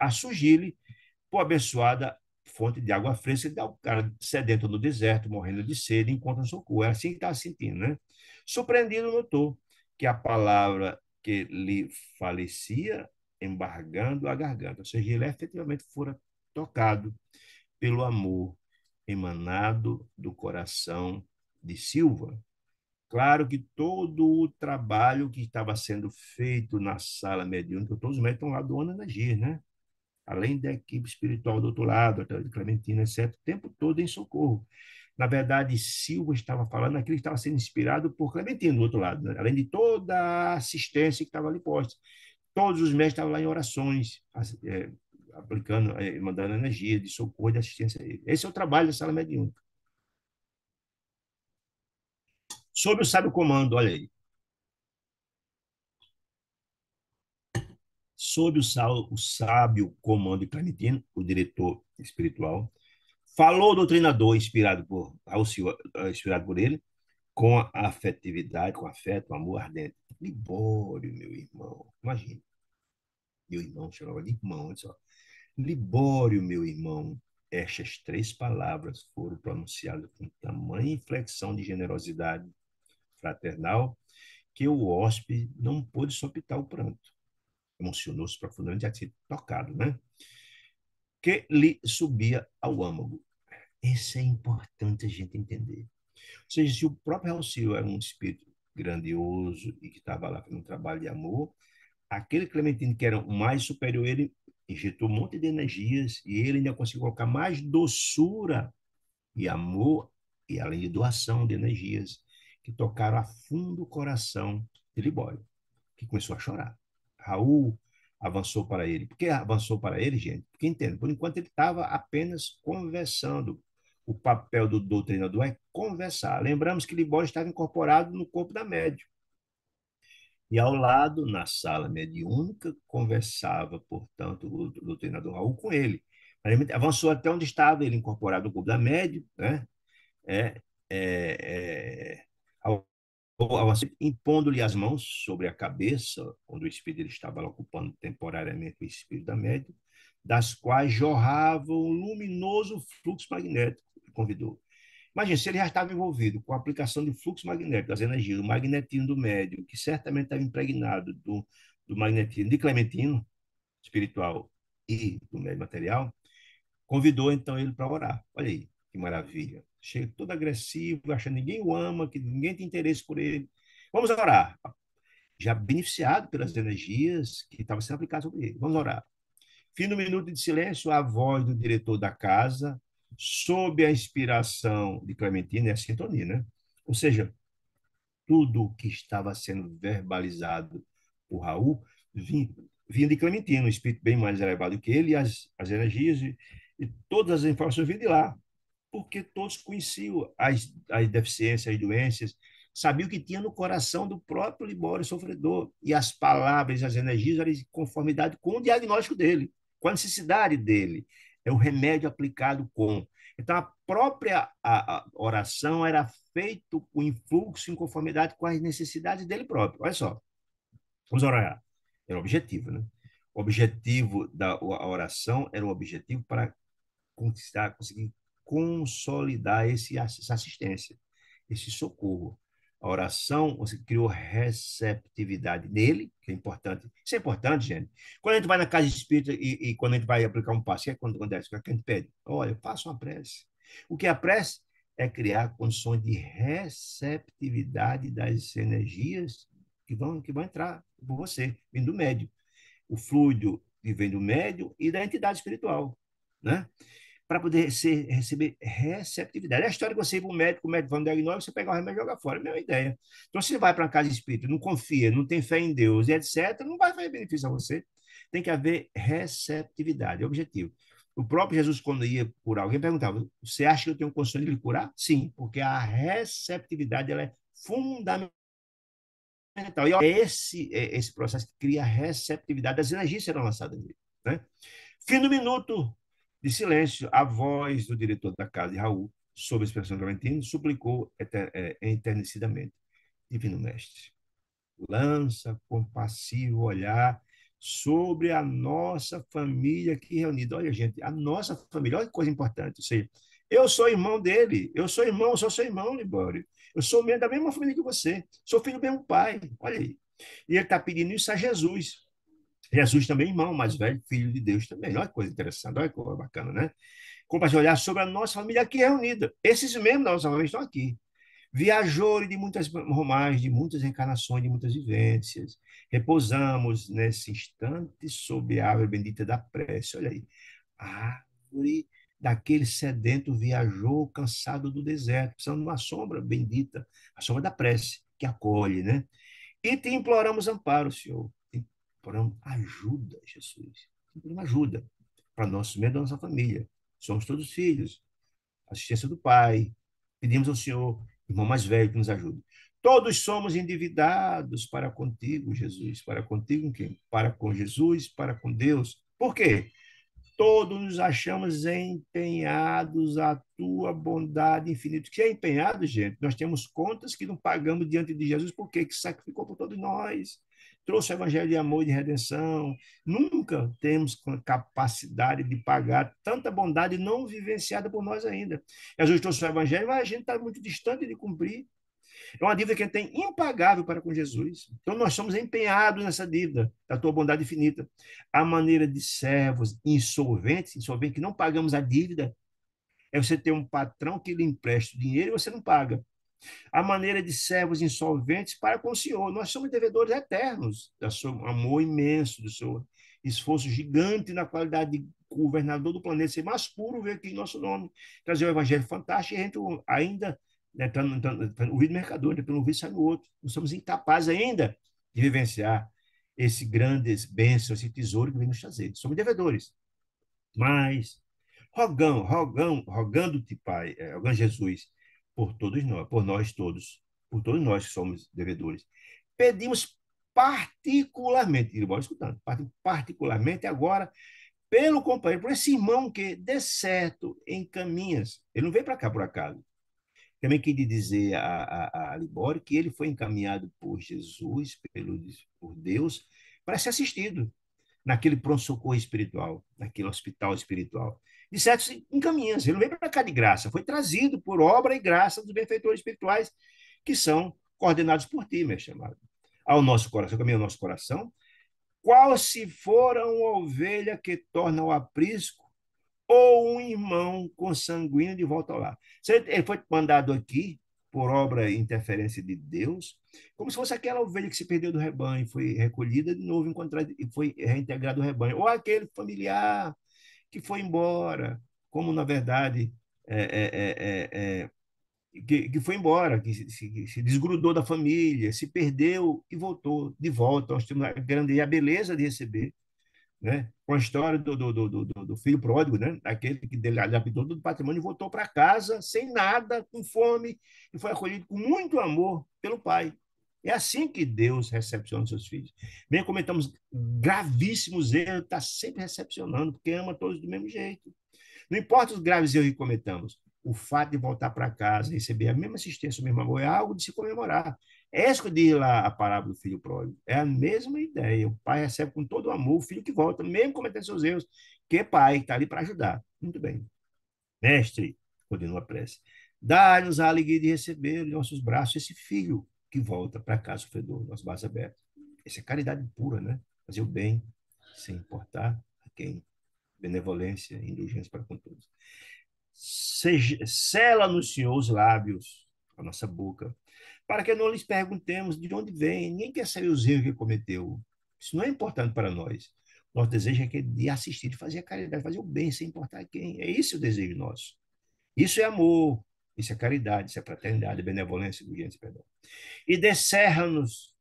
A surgir-lhe, por abençoada fonte de água fresca, dá o cara sedento no deserto, morrendo de sede, encontra socorro. É assim que estava sentindo, né? Surpreendido, notou que a palavra que lhe falecia, embargando a garganta, ou seja, ele efetivamente fora tocado pelo amor emanado do coração de Silva. Claro que todo o trabalho que estava sendo feito na sala mediúnica, todos os médicos estão lá doando energia, né? Além da equipe espiritual do outro lado, de Clementina, etc., o tempo todo em socorro. Na verdade, Silva estava falando aquilo que estava sendo inspirado por Clementina do outro lado, né? Além de toda a assistência que estava ali posta. Todos os médicos estavam lá em orações, aplicando, mandando energia de socorro e de assistência a ele. Esse é o trabalho da sala mediúnica. Sob o sábio comando, olha aí, sob o sábio comando de Clementino, o diretor espiritual, falou o doutrinador inspirado por Raul Silva, inspirado por ele, com a afetividade, com afeto, amor ardente. Libório, meu irmão. Imagina, meu irmão chamava de irmão, olha só. Libório, meu irmão. Estas três palavras foram pronunciadas com tamanha inflexão de generosidade fraternal que o hóspede não pôde sopitar o pranto. Emocionou-se profundamente, já tinha tocado, né? que lhe subia ao âmago. Isso é importante a gente entender. Ou seja, se o próprio Alceu era um espírito grandioso e que estava lá fazendo um trabalho de amor, aquele Clementino que era o mais superior, ele injetou um monte de energias e ele ainda conseguiu colocar mais doçura e amor, e além de doação de energias, que tocaram a fundo o coração de Libório, que começou a chorar. Raul avançou para ele. Por que avançou para ele, gente? Porque entende, por enquanto ele estava apenas conversando. O papel do doutrinador é conversar. Lembramos que Libório estava incorporado no corpo da médium. E ao lado, na sala mediúnica, conversava, portanto, o doutrinador Raul com ele. Ele avançou até onde estava ele incorporado no corpo da médium, né? É, é, impondo-lhe as mãos sobre a cabeça, quando o espírito ele estava ocupando temporariamente o espírito da médium, das quais jorrava um luminoso fluxo magnético, que convidou. Imagina, se ele já estava envolvido com a aplicação de fluxo magnético, das energias, do magnetismo do médium, que certamente estava impregnado do magnetismo de Clementino, espiritual, e do médium material, convidou então ele para orar. Olha aí, que maravilha. Chega todo agressivo, achando que ninguém o ama, que ninguém tem interesse por ele. Vamos orar. Já beneficiado pelas energias que estavam sendo aplicadas sobre ele. Vamos orar. Fim do minuto de silêncio, a voz do diretor da casa, sob a inspiração de Clementina, é a sintonia, né? Ou seja, tudo o que estava sendo verbalizado por Raul vinha de Clementino, um espírito bem mais elevado que ele, e as energias e todas as informações vinham de lá, porque todos conheciam as deficiências, as doenças, sabiam o que tinha no coração do próprio Libório sofredor, e as palavras, as energias eram de conformidade com o diagnóstico dele, com a necessidade dele. É o remédio aplicado com. Então, a própria a oração era feita com influxo em conformidade com as necessidades dele próprio. Olha só, vamos orar. Era o objetivo, né? O objetivo da oração era o objetivo para conquistar, conseguir consolidar essa assistência, esse socorro. A oração, você criou receptividade nele, que é importante. Isso é importante, gente. Quando a gente vai na casa espírita e quando a gente vai aplicar um passo, o que é quando acontece? O que a gente pede? Olha, faça uma prece. O que é a prece? É criar condições de receptividade das energias que vão entrar por você, vindo do médio. O fluido que vem do médio e da entidade espiritual, né? Para poder receber receptividade. É a história que você ir para o médico vai um diagnóstico, você pega o remédio e joga fora, é a mesma ideia. Então, se você vai para uma casa espírita, não confia, não tem fé em Deus e etc., não vai fazer benefício a você. Tem que haver receptividade, é o objetivo. O próprio Jesus, quando ia curar alguém, perguntava: você acha que eu tenho condições de lhe curar? Sim, porque a receptividade ela é fundamental. E é esse processo que cria a receptividade das energias que serão lançadas nele. Né? Fim do minuto de silêncio, a voz do diretor da casa de Raul, sob a expressão Clementino, suplicou enternecidamente: Divino Mestre, lança compassivo olhar sobre a nossa família aqui reunida. Olha, gente, a nossa família, olha que coisa importante. Ou seja, eu sou irmão dele, eu sou irmão, eu sou seu irmão, Libório. Eu sou da mesma família que você, sou filho do mesmo pai. Olha aí. E ele está pedindo isso a Jesus. Jesus também, irmão mais velho, filho de Deus também. Olha que coisa interessante, olha que coisa bacana, né? Como para olhar sobre a nossa família aqui reunida. Esses mesmos da nossa família estão aqui. Viajores de muitas mais, de muitas encarnações, de muitas vivências. Repousamos nesse instante sob a árvore bendita da prece. Olha aí. A árvore daquele sedento viajou cansado do deserto, precisando de uma sombra bendita, a sombra da prece, que acolhe, né? E te imploramos amparo, Senhor. Te imploramos ajuda, Jesus. Te imploramos ajuda para nós, membros da nossa família. Somos todos filhos. Assistência do Pai. Pedimos ao Senhor, irmão mais velho, que nos ajude. Todos somos endividados para contigo, Jesus. Para contigo, quem? Para com Jesus, para com Deus. Por quê? Todos nos achamos empenhados à tua bondade infinita. O que é empenhado, gente? Nós temos contas que não pagamos diante de Jesus, porque que sacrificou por todos nós. Trouxe o evangelho de amor e de redenção. Nunca temos capacidade de pagar tanta bondade não vivenciada por nós ainda. Jesus trouxe o evangelho, mas a gente está muito distante de cumprir. É uma dívida que a gente tem impagável para com Jesus. Então, nós somos empenhados nessa dívida da tua bondade infinita. A maneira de servos insolventes, insolventes que não pagamos a dívida, é você ter um patrão que lhe empresta o dinheiro e você não paga. A maneira de servos insolventes para com o Senhor. Nós somos devedores eternos do seu amor imenso, do seu esforço gigante na qualidade de governador do planeta, ser mais puro, ver aqui em nosso nome, trazer o evangelho fantástico e a gente ainda está no ouvido do mercador, está no ouvido sai no outro. Nós somos incapazes ainda de vivenciar esse grande bênção, esse tesouro que vem nos trazer. Somos devedores. Mas rogando-te, Pai, rogando Jesus, por nós todos, por todos nós que somos devedores, pedimos particularmente, embora escutando, particularmente agora, pelo companheiro, por esse irmão que dê certo em caminhas. Ele não veio para cá por acaso. Também queria dizer a Libório que ele foi encaminhado por Jesus, por Deus, para ser assistido naquele pronto-socorro espiritual, naquele hospital espiritual. De certo, encaminha-se. Ele não veio para cá de graça, foi trazido por obra e graça dos benfeitores espirituais que são coordenados por ti, meu chamado. Ao nosso coração, caminho ao nosso coração, qual se for uma ovelha que torna o aprisco ou um irmão consanguíneo de volta ao lar. Ele foi mandado aqui por obra e interferência de Deus, como se fosse aquela ovelha que se perdeu do rebanho, foi recolhida de novo, encontrada e foi reintegrada ao rebanho, ou aquele familiar que foi embora, como na verdade que foi embora, que se desgrudou da família, se perdeu e voltou de volta. Nós temos a grande a beleza de receber, né? Com a história do filho pródigo, né? Aquele que lapidou todo o patrimônio e voltou para casa sem nada, com fome, e foi acolhido com muito amor pelo pai. É assim que Deus recepciona os seus filhos. Bem, cometamos gravíssimos erros, está sempre recepcionando, porque ama todos do mesmo jeito. Não importa os graves erros que cometamos, o fato de voltar para casa, receber a mesma assistência, o mesmo amor, é algo de se comemorar. É isso que diz lá a parábola do filho pródigo. É a mesma ideia. O pai recebe com todo o amor o filho que volta, mesmo cometendo seus erros, que é pai, está ali para ajudar. Muito bem. Mestre, continua a prece, dá-nos a alegria de receber em nossos braços esse filho que volta para casa sofredor, nossos braços abertos. Essa é caridade pura, né? Fazer o bem, sem importar a quem. Benevolência e indulgência para com todos. Sela-nos, Senhor, os lábios, a nossa boca, para que não lhes perguntemos de onde vem. Ninguém quer saber os erros que cometeu. Isso não é importante para nós. Nosso desejo é de assistir, de fazer a caridade, fazer o bem, sem importar quem. É esse o desejo nosso. Isso é amor, isso é caridade, isso é fraternidade, benevolência, indulgência, perdão. E descerra-nos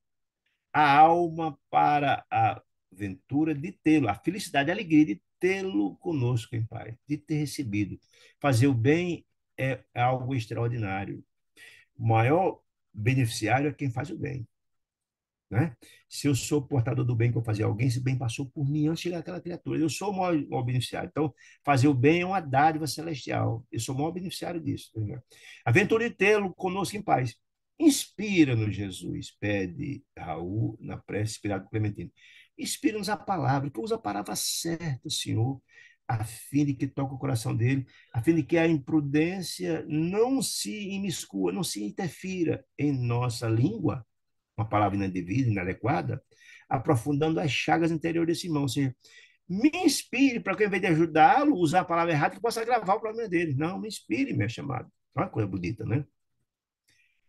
a alma para a ventura de tê-lo, a felicidade, a alegria de tê-lo conosco em paz, de ter recebido. Fazer o bem é algo extraordinário. O maior beneficiário é quem faz o bem. Né? Se eu sou portador do bem que eu fazer a alguém, esse bem passou por mim antes de chegar àquela criatura. Eu sou o maior beneficiário. Então, fazer o bem é uma dádiva celestial. Eu sou o maior beneficiário disso. Tá? A ventura de tê-lo conosco em paz. Inspira-nos, Jesus, pede Raul na prece inspirada por Clementino. Inspira-nos a palavra, que usa a palavra certa, Senhor, a fim de que toque o coração dele, a fim de que a imprudência não se imiscua, não se interfira em nossa língua, uma palavra indevida, inadequada, aprofundando as chagas interiores desse irmão. Ou seja, me inspire para que, ao invés de ajudá-lo, usar a palavra errada, que possa agravar o problema dele. Não, me inspire, meu chamado. Olha uma coisa bonita, né?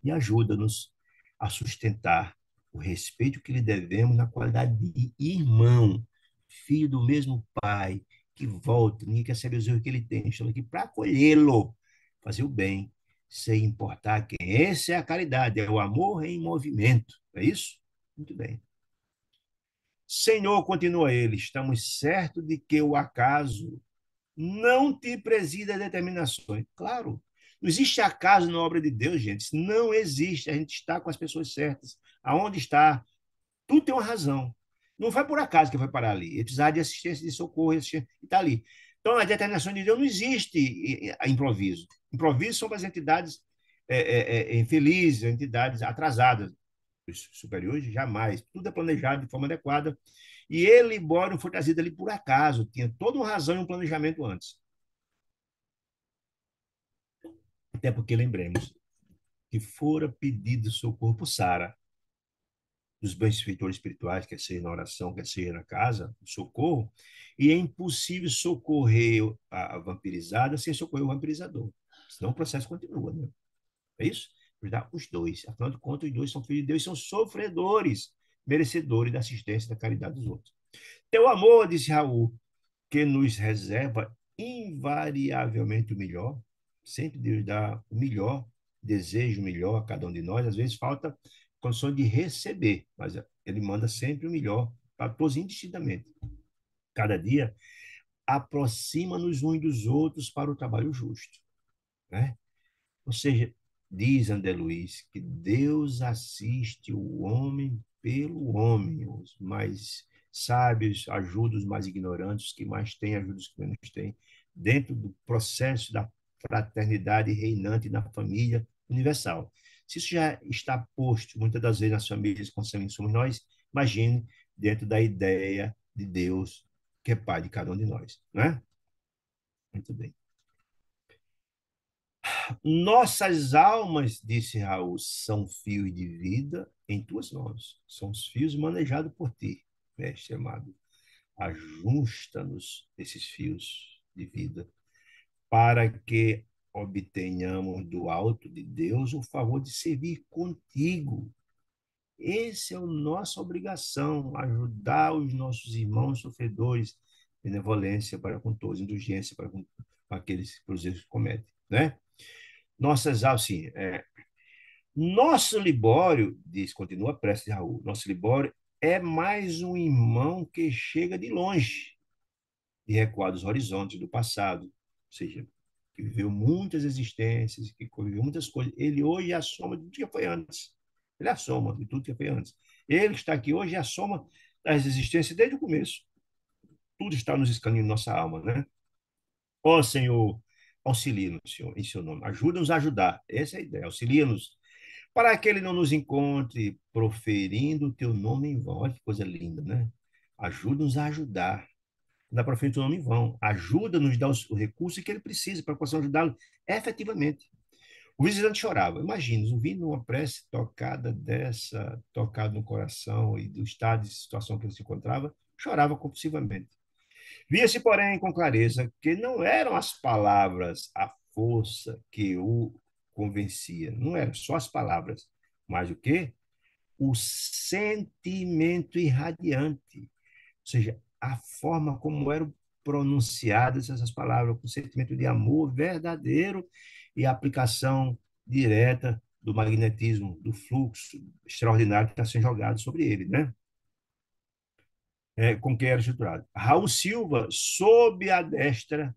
E ajuda-nos a sustentar o respeito que lhe devemos na qualidade de irmão, filho do mesmo pai, que volta, ninguém quer saber os erros que ele tem. Estamos aqui para acolhê-lo, fazer o bem, sem importar quem. Essa é a caridade, é o amor em movimento. É isso? Muito bem. Senhor, continua ele, estamos certos de que o acaso não te preside as determinações. Claro, não existe acaso na obra de Deus, gente. Não existe. A gente está com as pessoas certas. Aonde está? Tudo tem uma razão. Não foi por acaso que foi parar ali. Ele precisava de assistência, de socorro, e está ali. Então, a determinação de Deus não existe improviso. Improviso são para as entidades infelizes, entidades atrasadas. Os superiores, jamais. Tudo é planejado de forma adequada. E ele, embora não foi trazido ali por acaso, tinha toda uma razão e um planejamento antes. Até porque, lembremos, que fora pedido socorro por Sara, dos benfeitores espirituais, quer seja na oração, quer seja na casa, socorro, e é impossível socorrer a vampirizada sem socorrer o vampirizador. Senão o processo continua, né? É isso? Ajudar os dois. Afinal de contas, os dois são filhos de Deus e são sofredores, merecedores da assistência e da caridade dos outros. Teu amor, disse Raul, que nos reserva invariavelmente o melhor, sempre Deus dá o melhor, deseja o melhor a cada um de nós, às vezes falta condição de receber, mas ele manda sempre o melhor para todos indistintamente. Cada dia aproxima-nos uns dos outros para o trabalho justo, né? Ou seja, diz André Luiz que Deus assiste o homem pelo homem, os mais sábios ajudam os mais ignorantes, os que mais têm ajudam os que menos têm, dentro do processo da fraternidade reinante na família universal. Se isso já está posto muitas das vezes nas famílias como somos nós, imagine dentro da ideia de Deus que é Pai de cada um de nós, né? Muito bem. Nossas almas, disse Raul, são fios de vida em tuas mãos. São os fios manejados por ti, mestre amado. Ajusta-nos esses fios de vida para que obtenhamos do alto de Deus o favor de servir contigo. Essa é a nossa obrigação, ajudar os nossos irmãos sofredores, benevolência para com todos, indulgência para com aqueles que os erros cometem, né? Nossas almas, sim, nosso Libório, diz, continua Prestes Raul, nosso Libório é mais um irmão que chega de longe, de recuar dos horizontes do passado, ou seja, que viveu muitas existências, que conviveu muitas coisas. Ele hoje é a soma de tudo que foi antes. Ele é a soma de tudo que foi antes. Ele que está aqui hoje é a soma das existências desde o começo. Tudo está nos escaneando em nossa alma, né? Ó Senhor, auxilia-nos, Senhor, em seu nome. Ajuda-nos a ajudar. Essa é a ideia. Auxilia-nos para que ele não nos encontre proferindo o teu nome em vão. Olha que coisa linda, né? Ajuda-nos a ajudar. Não dá para ferir o teu nome em vão. Ajuda-nos a dar o recurso que ele precisa para possamos ajudá-lo efetivamente. O visitante chorava. Imagina, ouvindo uma prece tocada dessa, tocada no coração e do estado de situação que ele se encontrava, chorava compulsivamente. Via-se, porém, com clareza que não eram as palavras a força que o convencia, não eram só as palavras, mas o quê? O sentimento irradiante, ou seja, a forma como eram pronunciadas essas palavras, com sentimento de amor verdadeiro e a aplicação direta do magnetismo, do fluxo extraordinário que está sendo jogado sobre ele, né? Com que era estruturado. Raul Silva, sob a destra,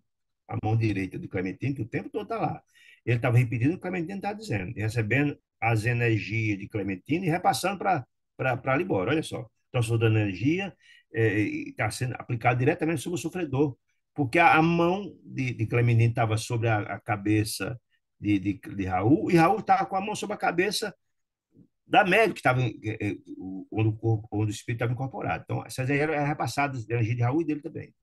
a mão direita do Clementino, que o tempo todo está lá. Ele estava repetindo o que o Clementino está dizendo, recebendo as energias de Clementino e repassando para Libório. Olha só, transformando energia está sendo aplicado diretamente sobre o sofredor, porque a mão de Clementino estava sobre a cabeça de Raul, e Raul estava com a mão sobre a cabeça da médica que estava onde o corpo, onde o espírito estava incorporado. Então, essas aí eram repassadas da energia de Raul e dele também.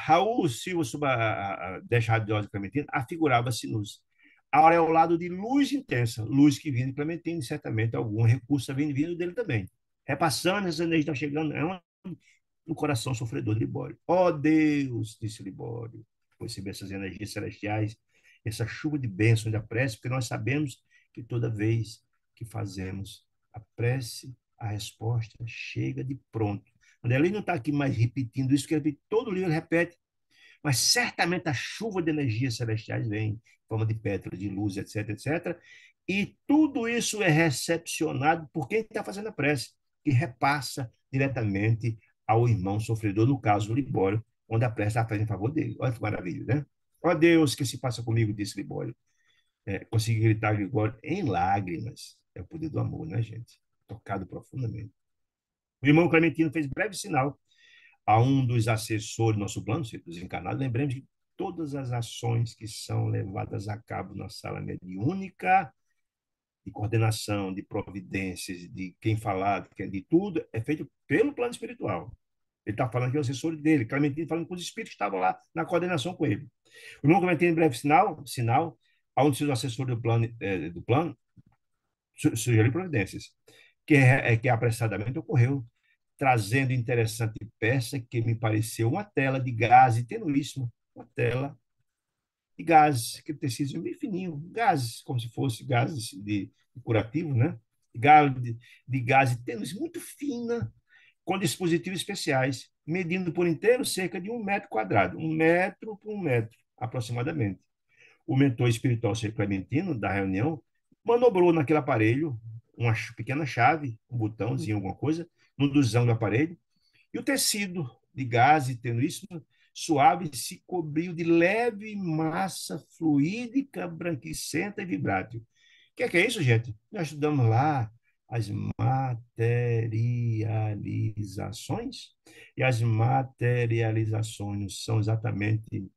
Raul Silva, sob a deixa radiosa de Clementina, afigurava-se nos aureolado de luz intensa, luz que vinha de Clementina, e certamente algum recurso vindo dele também. Repassando essa energia está chegando no coração sofredor de Libório. Ó oh, Deus, disse Libório, receber essas energias celestiais, essa chuva de bênçãos da prece, porque nós sabemos que toda vez que fazemos a prece, a resposta chega de pronto. André Luiz não está aqui mais repetindo isso, porque todo livro ele repete, mas certamente a chuva de energias celestiais vem em forma de pétalas, de luz, etc, etc. E tudo isso é recepcionado por quem está fazendo a prece, que repassa diretamente ao irmão sofredor, no caso do Libório, onde a prece está fazendo em favor dele. Olha que maravilha, né? Ó Deus, que se passa comigo, disse Libório. Consegui gritar Libório em lágrimas. É o poder do amor, né, gente? Tocado profundamente. O irmão Clementino fez breve sinal a um dos assessores do nosso plano, dos encarnados. Lembremos que todas as ações que são levadas a cabo na sala mediúnica, de coordenação, de providências, de quem falar, de tudo, é feito pelo plano espiritual. Ele está falando que é o assessor dele, Clementino falando com os espíritos que estavam lá na coordenação com ele. O irmão Clementino, em breve sinal onde seus assessores do plano sugeriram providências, que apressadamente ocorreu, trazendo interessante peça que me pareceu uma tela de gaze tenuíssima, uma tela de gases, aquele tecido bem fininho, gases, como se fosse gases de curativo, né? De gás tênue, muito fina, com dispositivos especiais, medindo por inteiro cerca de 1 metro quadrado, 1 metro por 1 metro, aproximadamente. O mentor espiritual Ser Clementino, da reunião, manobrou naquele aparelho uma pequena chave, um botãozinho, alguma coisa, no dosão do aparelho, e o tecido de gaze tenuíssimo, suave, se cobriu de leve massa fluídica, branquicenta e vibrátil. O que é isso, gente? Nós estudamos lá as materializações, e as materializações são exatamente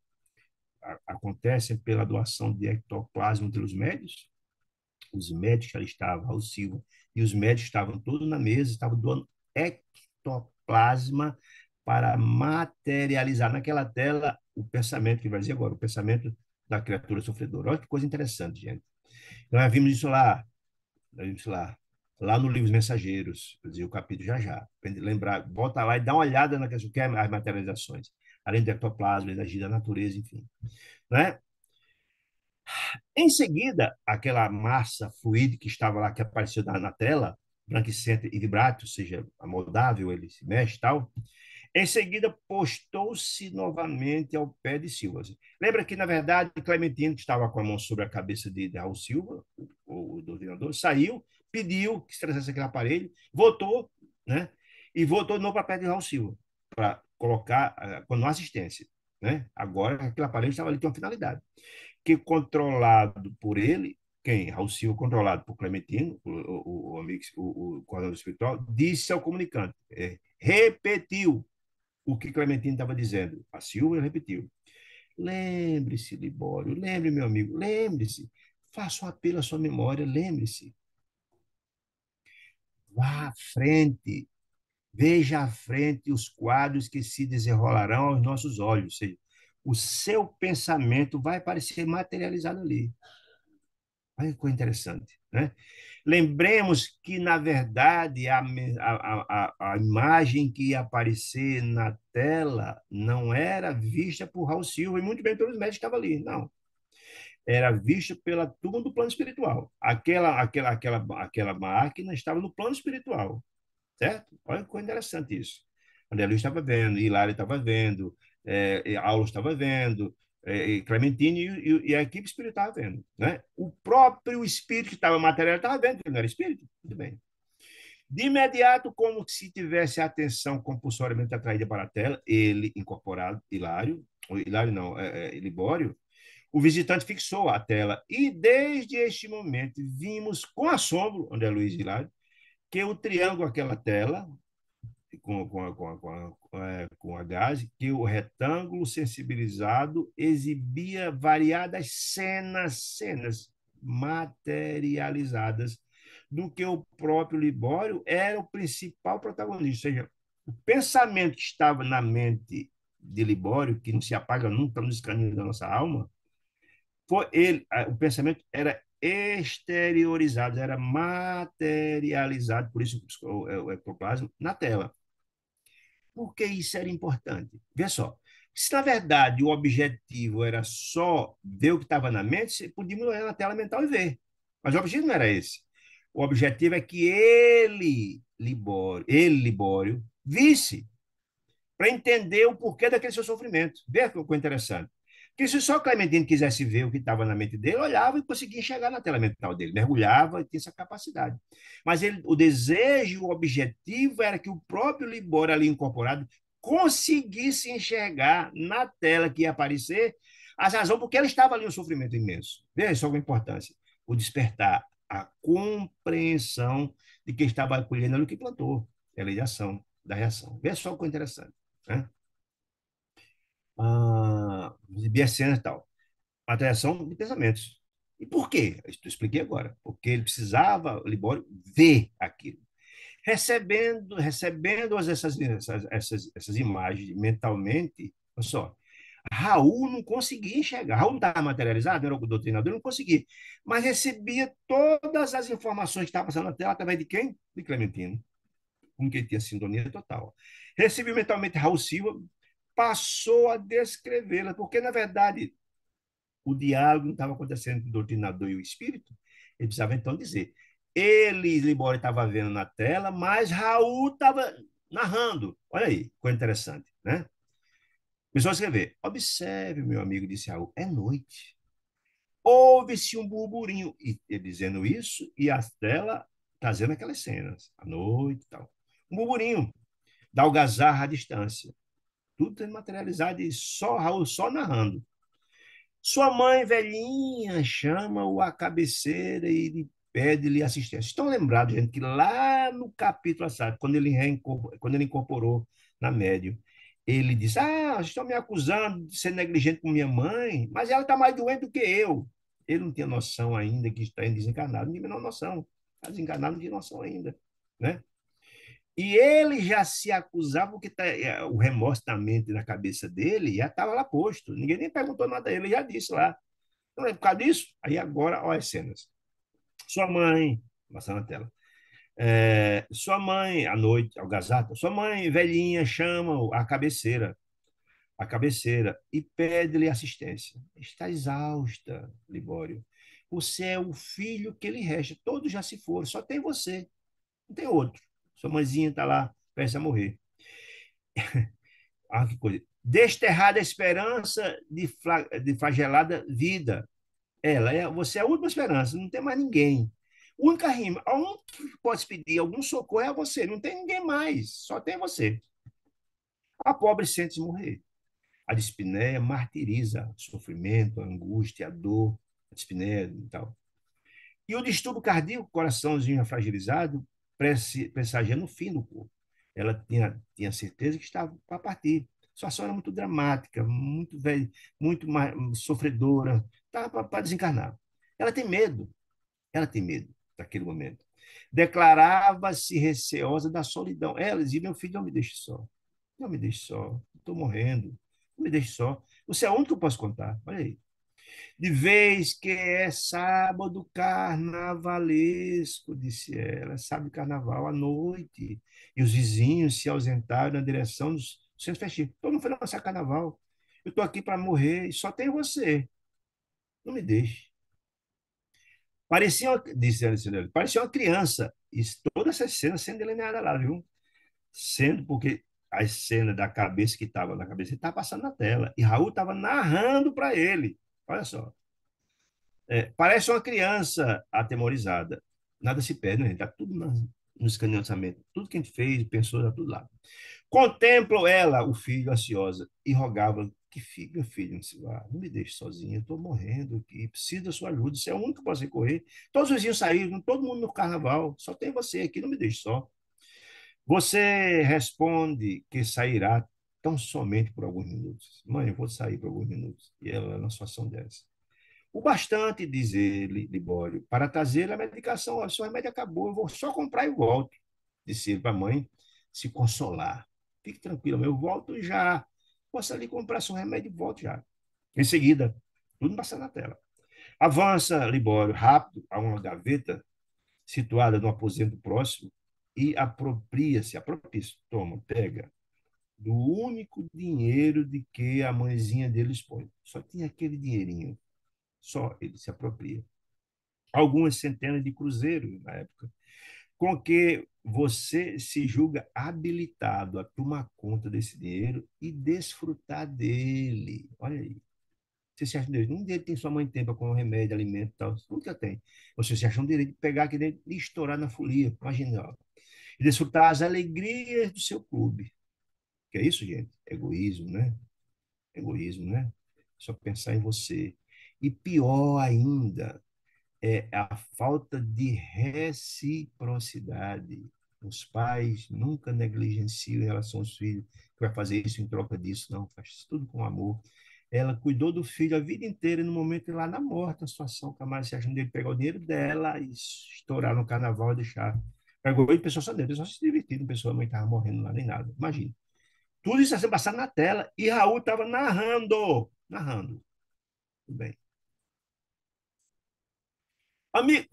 acontecem pela doação de ectoplasma pelos médios. Os médicos que ali estavam, Raul Silva, e os médicos estavam todos na mesa, estavam doando ectoplasma para materializar naquela tela o pensamento, que vai dizer agora, o pensamento da criatura sofredora. Olha que coisa interessante, gente. Então, nós vimos isso lá, lá no livro Os Mensageiros, eu dizia o capítulo já já. Lembrar, volta lá e dá uma olhada naquelas que é as materializações, além do ectoplasma, energia da natureza, enfim. Né? Em seguida, aquela massa fluida que estava lá, que apareceu na tela, branquicenta e vibrátil, ou seja, moldável, ele se mexe e tal. Em seguida, postou-se novamente ao pé de Silva. Lembra que, na verdade, Clementino, que estava com a mão sobre a cabeça de Raul Silva, o doutrinador, saiu, pediu que se trazesse aquele aparelho, voltou, né? E voltou de novo para perto de Raul Silva, para colocar com assistência. Né? Agora, aquele aparelho estava ali, tinha uma finalidade que controlado por ele, quem? Raul Silva, controlado por Clementino, o amigo, o coordenador espiritual, disse ao comunicante, repetiu o que Clementino estava dizendo. A Silva repetiu. Lembre-se, Libório, lembre, meu amigo, lembre-se. Faça um apelo à sua memória, lembre-se. Vá à frente, veja à frente os quadros que se desenrolarão aos nossos olhos. Ou seja, o seu pensamento vai aparecer materializado ali. Olha que coisa interessante, né? Lembremos que, na verdade, a imagem que ia aparecer na tela não era vista por Raul Silva e muito bem pelos médicos que estavam ali, não. Era vista pela turma do plano espiritual. Aquela máquina estava no plano espiritual, certo? Olha que coisa interessante isso. André Luiz estava vendo, Hilário estava vendo, Aulo estava vendo, Clementine e a equipe espiritual estava vendo. Né? O próprio espírito que estava material estava vendo, que ele não era espírito. Muito bem. De imediato, como se tivesse a atenção compulsoriamente atraída para a tela, ele incorporado, Hilário não, Libório, o visitante fixou a tela e, desde este momento, vimos com assombro, André Luiz e Hilário, que o triângulo, aquela tela, com a gás, que o retângulo sensibilizado exibia variadas cenas materializadas do que o próprio Libório era o principal protagonista. Ou seja, o pensamento que estava na mente de Libório, que não se apaga nunca nos caminhos da nossa alma, foi ele, o pensamento era exteriorizado, era materializado, por isso o ectoplasma, na tela. Por que isso era importante? Veja só, se na verdade o objetivo era só ver o que estava na mente, você podia olhar na tela mental e ver. Mas o objetivo não era esse. O objetivo é que Libório, visse para entender o porquê daquele seu sofrimento. Veja que coisa interessante. Porque se só Clementino quisesse ver o que estava na mente dele, olhava e conseguia enxergar na tela mental dele, mergulhava e tinha essa capacidade. Mas o desejo, o objetivo era que o próprio Libório ali incorporado conseguisse enxergar na tela que ia aparecer as razões porque ele estava ali um sofrimento imenso. Veja só a importância. O despertar, a compreensão de que estava colhendo ali o que plantou, é a lei de ação, da reação. Veja só o que é interessante. Né? Exibir as cenas e tal. Atração de pensamentos. E por quê? Eu expliquei agora. Porque ele precisava, o Libório, ver aquilo. Recebendo essas imagens mentalmente, olha só, Raul não conseguia enxergar. Raul não estava materializado, era o doutrinador, não conseguia. Mas recebia todas as informações que estavam passando na tela através de quem? De Clementino, com quem tinha sintonia total. Recebeu mentalmente Raul Silva, passou a descrevê-la, porque, na verdade, o diálogo não estava acontecendo entre o doutrinador e o espírito. Ele precisava, então, dizer. Ele, Libório, estava vendo na tela, mas Raul estava narrando. Olha aí, coisa interessante, né? Começou a escrever. Observe, meu amigo, disse Raul, é noite. Houve-se um burburinho. E ele dizendo isso, e a tela trazendo aquelas cenas, à noite e tal. Um burburinho da algazarra à distância. Tudo sendo materializado e só Raul só narrando. Sua mãe velhinha chama-o à cabeceira e lhe pede-lhe assistência. Estão lembrados, gente, que lá no capítulo passado, quando ele incorporou na médium, ele disse: Ah, estão me acusando de ser negligente com minha mãe, mas ela está mais doente do que eu. Ele não tinha noção ainda que está desencarnado, não tinha a menor noção. Está desencarnado, não tinha noção ainda. Né? E ele já se acusava, porque o remorso da mente na cabeça dele já estava lá posto. Ninguém nem perguntou nada a ele, ele já disse lá. Não é por causa disso? Aí agora, olha as cenas. Sua mãe, passando na tela. Sua mãe, à noite, algazarra, sua mãe, velhinha, chama a cabeceira, e pede-lhe assistência. Está exausta, Libório. Você é o filho que lhe resta. Todos já se foram, só tem você, não tem outro. Sua mãezinha está lá, prestes a morrer. Ah, que coisa. Desterrada a esperança de flagelada vida. Você é a última esperança, não tem mais ninguém. A única rima, a única que pode pedir algum socorro é a você, não tem ninguém mais, só tem você. A pobre sente-se morrer. A dispneia martiriza o sofrimento, a angústia, a dor, a dispneia e tal. E o distúrbio cardíaco, coraçãozinho fragilizado, pressagiando o fim do corpo. Ela tinha certeza que estava para partir. A situação era muito dramática, muito velha, muito sofredora, estava para desencarnar. Ela tem medo, ela tem medo daquele momento. Declarava-se receosa da solidão. Ela dizia: Meu filho, não me deixe só. Não me deixe só. Estou morrendo. Não me deixe só. Você é o único que eu posso contar. Olha aí. De vez que é sábado carnavalesco, disse ela. Sábado carnaval à noite. E os vizinhos se ausentaram na direção do centro festivo. Todo mundo foi lançar carnaval. Eu estou aqui para morrer e só tem você. Não me deixe. Disse Alice, parecia uma criança. E toda essa cena sendo delineada lá, viu? Sendo porque a cena da cabeça que estava na cabeça estava passando na tela. E Raul estava narrando para ele. Olha só. Parece uma criança atemorizada. Nada se perde, né? Está tudo no escaneamento. Tudo que a gente fez, pensou, está tudo lá. Contemplo ela, o filho, ansiosa, e rogava: Que filho, meu filho, não me deixe sozinho, eu estou morrendo aqui, preciso da sua ajuda, você é o único que pode recorrer. Todos os vizinhos saíram, todo mundo no carnaval, só tem você aqui, não me deixe só. Você responde que sairá tão somente por alguns minutos. Mãe, eu vou sair por alguns minutos. E ela, numa situação dessa. O bastante, diz ele, Libório, para trazer a medicação. Olha, seu remédio acabou, eu vou só comprar e volto. Disse ele para a mãe se consolar. Fique tranquila, eu volto já. Posso ali comprar seu remédio e volto já. Em seguida, tudo passa na tela. Avança, Libório, rápido, a uma gaveta situada no aposento próximo e apropria-se, toma, pega, do único dinheiro de que a mãezinha dele dispõe. Só tinha aquele dinheirinho. Só ele se apropria. Algumas centenas de cruzeiros na época, com que você se julga habilitado a tomar conta desse dinheiro e desfrutar dele. Olha aí. Você se acha um direito? Um dinheiro tem sua mãe tem para comer remédio, alimento e tal. Nunca tem. Você se acha um direito de pegar aquele dinheiro e estourar na folia. Imagina. Ó. E desfrutar as alegrias do seu clube. Que é isso, gente? Egoísmo, né? Egoísmo, né? Só pensar em você. E pior ainda, é a falta de reciprocidade. Os pais nunca negligenciam em relação aos filhos, que vai fazer isso em troca disso, não, faz tudo com amor. Ela cuidou do filho a vida inteira, e no momento lá na morte, a situação que a Márcia se achando dele pegar o dinheiro dela e estourar no carnaval e deixar. Pegou ele, pessoa só dele, só se divertindo, a pessoa, a mãe estava morrendo lá, nem nada. Imagina. Tudo isso está sendo passado na tela. E Raul estava narrando. Narrando. Tudo bem. Ami-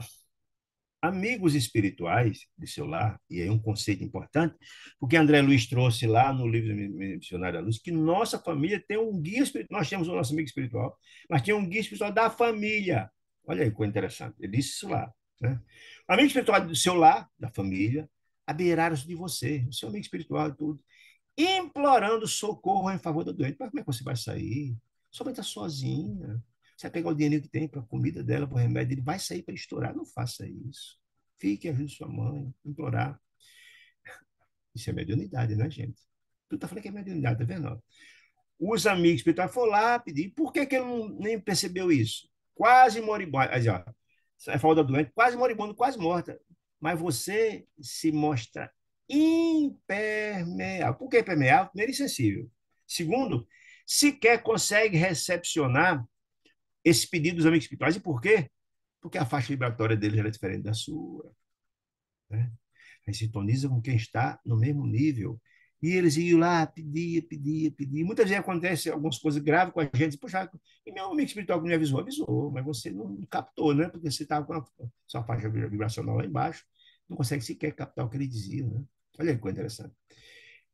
Amigos espirituais de seu lar, e aí um conceito importante, porque André Luiz trouxe lá no livro Missionário da Luz, que nossa família tem um guia espiritual. Nós temos o nosso amigo espiritual, mas tem um guia espiritual da família. Olha aí que coisa interessante. Ele disse isso lá. Né? O amigo espiritual do seu lar, da família, abeiraram-se de você, o seu amigo espiritual e tudo, implorando socorro em favor do doente. Mas como é que você vai sair? Sua mãe está sozinha. Você vai pegar o dinheiro que tem para a comida dela, para o remédio, ele vai sair para estourar. Não faça isso. Fique, ajude sua mãe, implorar. Isso é mediunidade, né, gente? Tu tá falando que é mediunidade, tá vendo? Os amigos espirituais foram lá pedir. Por que, que ele não, nem percebeu isso? Quase moribundo. Aí, ó, é falta doente, quase moribundo, quase morta. Mas você se mostra impermeável. Por que impermeável? Primeiro, insensível. Segundo, sequer consegue recepcionar esse pedido dos amigos espirituais. E por quê? Porque a faixa vibratória deles era diferente da sua. Né? Aí sintoniza com quem está no mesmo nível. E eles iam lá, pedia, pedia, pedia. Muitas vezes acontece algumas coisas graves com a gente. Poxa, e meu amigo espiritual que me avisou, avisou, mas você não captou, né? Porque você estava com a sua faixa vibracional lá embaixo, não consegue sequer captar o que ele dizia, né? Olha que coisa interessante.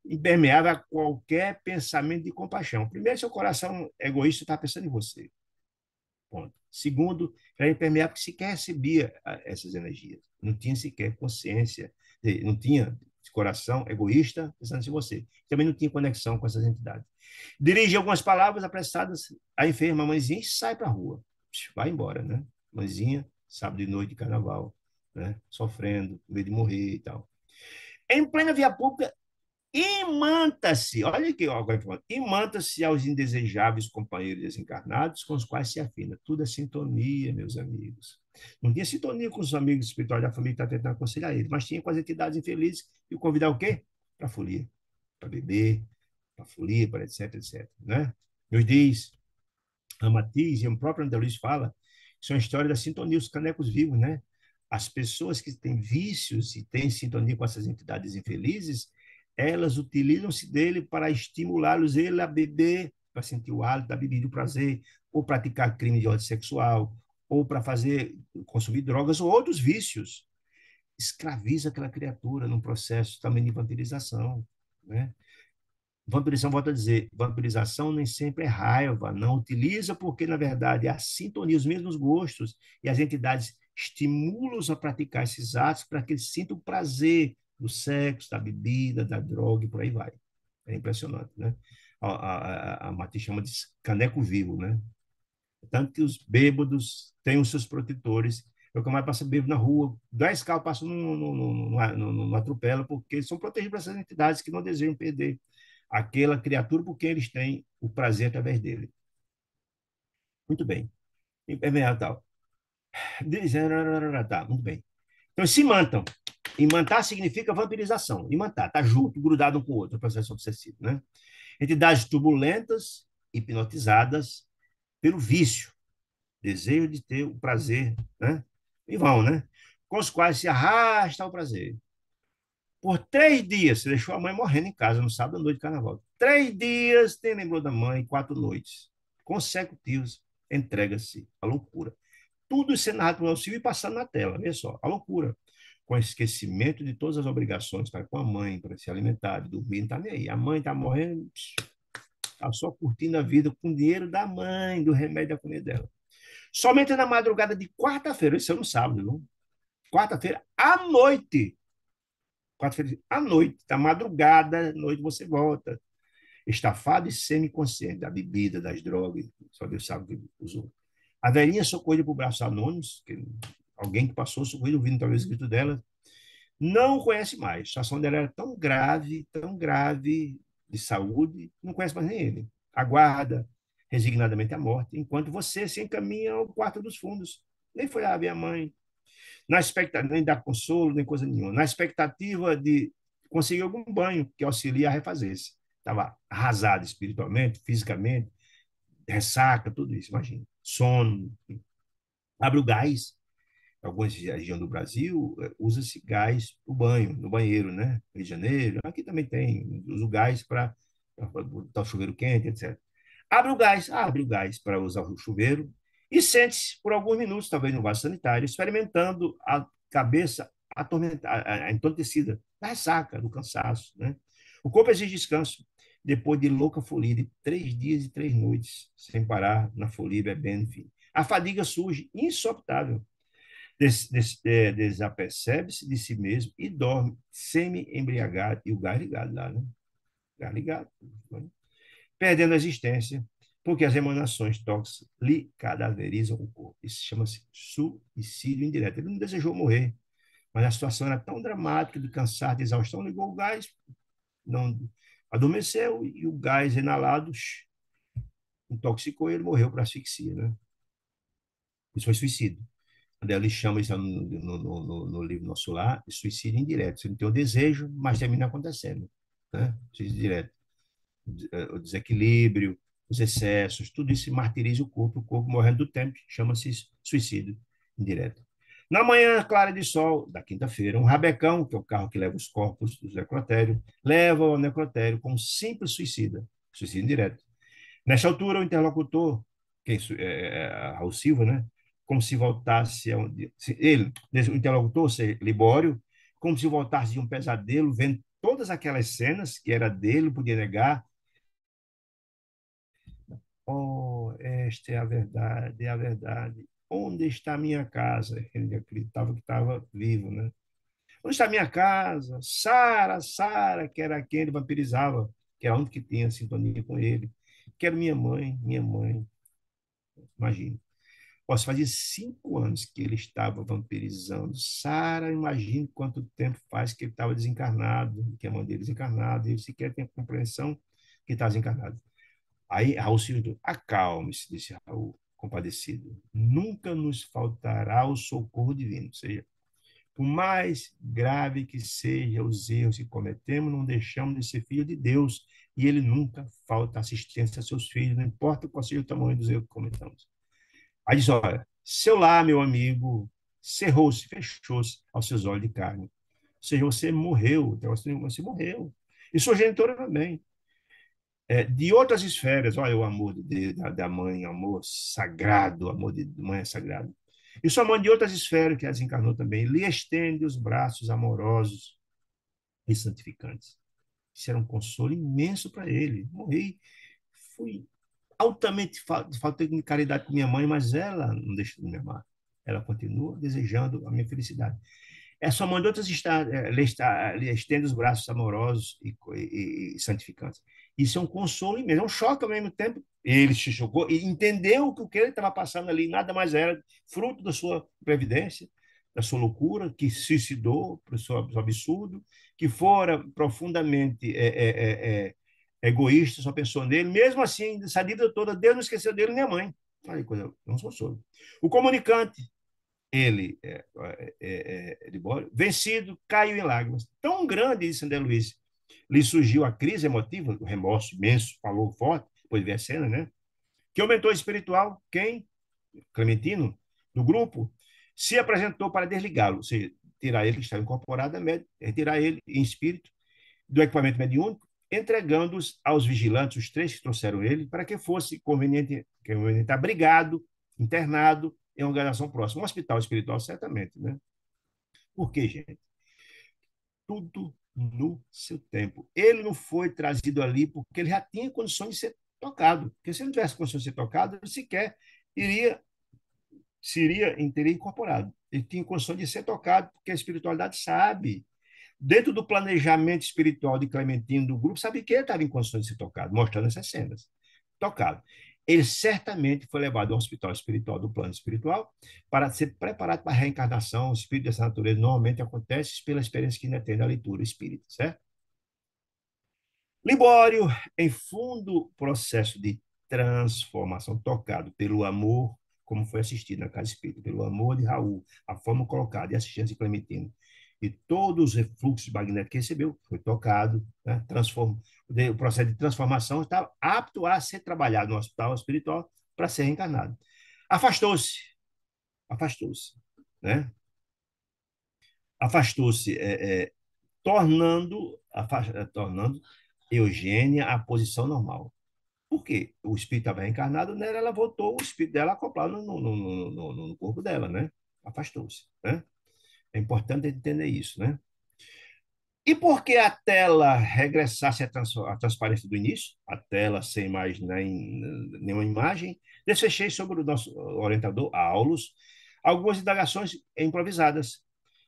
Impermeável a qualquer pensamento de compaixão. Primeiro, seu coração egoísta está pensando em você. Ponto. Segundo, era impermeável porque sequer recebia essas energias. Não tinha sequer consciência, não tinha coração egoísta pensando em você. Também não tinha conexão com essas entidades. Dirige algumas palavras apressadas à enferma, mãezinha, e sai para a rua. Vai embora, né? Mãezinha, sábado de noite de carnaval, né? Sofrendo, com medo de morrer e tal. Em plena via pública, imanta-se, olha aqui, ó, imanta-se aos indesejáveis companheiros desencarnados com os quais se afina. Tudo é sintonia, meus amigos. Não tinha sintonia com os amigos espirituais da família que está tentando aconselhar ele, mas tinha com as entidades infelizes e o convidar o quê? Para folia, para beber, para folia, para etc, etc. Né? Nos diz Ramatiz e o próprio André Luiz fala, são a história da sintonia, os canecos vivos, né? As pessoas que têm vícios e têm sintonia com essas entidades infelizes, elas utilizam-se dele para estimulá-los ele a beber, para sentir o hálito da bebida do prazer, ou praticar crime de ódio sexual, ou para fazer consumir drogas ou outros vícios. Escraviza aquela criatura num processo também de vampirização, né? Vampirização, volto a dizer, vampirização nem sempre é raiva, não utiliza porque, na verdade, é a sintonia, os mesmos gostos, e as entidades estimulam-os a praticar esses atos para que eles sintam o prazer do sexo, da bebida, da droga e por aí vai. É impressionante, né? A Mati chama de caneco vivo, né? Tanto que os bêbados têm os seus protetores. Eu que mais passa bêbado na rua, 10 carros passam, não atropela, porque são protegidos por essas entidades que não desejam perder aquela criatura porque eles têm o prazer através dele. Muito bem. Impermeável tal. Tá, muito bem. Então, se imantam. Imantar significa vampirização. Imantar, tá junto, grudado um com o outro, processo obsessivo, né? Entidades turbulentas, hipnotizadas pelo vício, desejo de ter o prazer, né? E vão, né? Com os quais se arrasta o prazer. Por 3 dias, você deixou a mãe morrendo em casa no sábado à noite de carnaval. 3 dias, tem lembrou da mãe, 4 noites consecutivos, entrega-se à loucura. Tudo sendo narrado pelo auxílio e passando na tela, veja só, a loucura. Com esquecimento de todas as obrigações para com a mãe, para se alimentar, de dormir, não está nem aí. A mãe está morrendo, está só curtindo a vida com o dinheiro da mãe, do remédio da comida dela. Somente na madrugada de quarta-feira, isso é no sábado, viu? Quarta-feira à noite, quarta-feira à noite, da madrugada, à noite você volta, estafado e semiconsciente da bebida, das drogas, só Deus sabe o que usou. A velhinha socorrida por braços anônimos, que alguém que passou socorrido, ouvindo talvez o grito dela, não conhece mais. A situação dela era tão grave de saúde, não conhece mais nem ele. Aguarda resignadamente a morte, enquanto você se encaminha ao quarto dos fundos. Nem foi lá ver a mãe, na expectativa, nem dar consolo, nem coisa nenhuma, na expectativa de conseguir algum banho que auxilie a refazer-se. Estava arrasado espiritualmente, fisicamente, ressaca, tudo isso, imagina. Sono. Abre o gás. Em algumas regiões do Brasil, usa-se gás para o banho, no banheiro, né? Rio de Janeiro, aqui também tem, usa o gás para para botar o chuveiro quente, etc. Abre o gás para usar o chuveiro e sente-se por alguns minutos, talvez no vaso sanitário, experimentando a cabeça atormentada, entorpecida, da ressaca, do cansaço, né? O corpo exige descanso, depois de louca folia de 3 dias e 3 noites, sem parar na folia, bebendo, enfim. A fadiga surge insuportável. Desapercebe-se de si mesmo e dorme semi-embriagado, e o gás ligado lá, né? Gás ligado, né? Perdendo a existência, porque as emanações tóxicas lhe cadaverizam o corpo. Isso chama-se suicídio indireto. Ele não desejou morrer, mas a situação era tão dramática, de cansaço, de exaustão, ligou o gás, não adormeceu e o gás inalado intoxicou e ele morreu por asfixia, né? Isso foi suicídio. Ele chama isso no livro Nosso Lar de suicídio indireto. Você não tem o desejo, mas termina acontecendo, né? Suicídio direto. O desequilíbrio, os excessos, tudo isso martiriza o corpo morrendo do tempo, chama-se suicídio indireto. Na manhã clara de sol da quinta-feira, um rabecão, que é o carro que leva os corpos do necrotério, leva ao necrotério como simples suicida, suicídio indireto. Nessa altura, o interlocutor, quem, Raul Silva, né, como se voltasse a ele, o interlocutor, Libório, como se voltasse de um pesadelo, vendo todas aquelas cenas que era dele, podia negar. Oh, esta é a verdade, é a verdade. Onde está a minha casa? Ele acreditava que estava vivo, né? Onde está a minha casa? Sara, Sara, que era quem ele vampirizava, que era a única que tinha sintonia com ele. Quero minha mãe, minha mãe. Imagine. Posso fazer 5 anos que ele estava vampirizando. Sara, imagine quanto tempo faz que ele estava desencarnado, que a mãe dele desencarnada, e ele sequer tem a compreensão que está desencarnado. Aí Raul se irritou. Acalme-se, disse Raul, compadecido. Nunca nos faltará o socorro divino. Ou seja, por mais grave que sejam os erros que cometemos, não deixamos de ser filho de Deus. E ele nunca falta assistência a seus filhos, não importa qual seja o tamanho dos erros que cometamos. Aí diz, olha, seu lá, meu amigo, cerrou-se, fechou-se aos seus olhos de carne. Ou seja, você morreu, então você morreu. E sua genitora também. De outras esferas, olha o amor da mãe, amor sagrado, o amor de mãe é sagrado. E sua mãe de outras esferas, que a desencarnou também, lhe estende os braços amorosos e santificantes. Isso era um consolo imenso para ele. Morri, fui altamente faltei de caridade com minha mãe, mas ela não deixa de me amar. Ela continua desejando a minha felicidade. É sua mãe de outras lhe estende os braços amorosos e santificantes. Isso é um consolo imenso, é um choque ao mesmo tempo. Ele se chocou e entendeu que o que ele estava passando ali nada mais era fruto da sua previdência, da sua loucura, que se suicidou por seu absurdo, que fora profundamente egoísta, só pensou nele. Mesmo assim, essa vida toda, Deus não esqueceu dele nem a mãe. Olha que coisa, não consolo. O comunicante, ele, Libório, vencido, caiu em lágrimas. Tão grande, disse André Luiz, lhe surgiu a crise emotiva, o remorso imenso, falou forte, depois de ver a cena, né? Que o mentor espiritual, quem? Clementino, do grupo, se apresentou para desligá-lo, ou seja, tirar ele que estava incorporado, retirar ele em espírito do equipamento mediúnico, entregando-os aos vigilantes, os três que trouxeram ele, para que fosse conveniente abrigado, internado em uma organização próxima. Um hospital espiritual, certamente, né? Por quê, gente? Tudo no seu tempo. Ele não foi trazido ali porque ele já tinha condições de ser tocado. Porque se ele não tivesse condições de ser tocado, ele sequer iria, teria incorporado. Ele tinha condições de ser tocado porque a espiritualidade sabe. Dentro do planejamento espiritual de Clementino do grupo, sabe que ele estava em condições de ser tocado, mostrando essas cenas. Tocado. Ele certamente foi levado ao hospital espiritual do plano espiritual para ser preparado para a reencarnação. O espírito dessa natureza normalmente acontece pela experiência que ainda tem da leitura espírita, certo? Libório, em fundo processo de transformação, tocado pelo amor, como foi assistido na Casa Espírita, pelo amor de Raul, a forma colocada e assistência de Clementino, e todos os refluxos magnéticos que recebeu, foi tocado, né? O processo de transformação estava apto a ser trabalhado no hospital espiritual para ser reencarnado. Afastou-se, afastou-se, né? Afastou-se, tornando Eugênia a posição normal. Por quê? O espírito estava reencarnado nela, ela voltou, o espírito dela acoplado no corpo dela, né? Afastou-se, né? É importante entender isso, né? E por que a tela regressasse à transparência do início, a tela sem mais nenhuma imagem, desfechei sobre o nosso orientador, Aulus, algumas indagações improvisadas.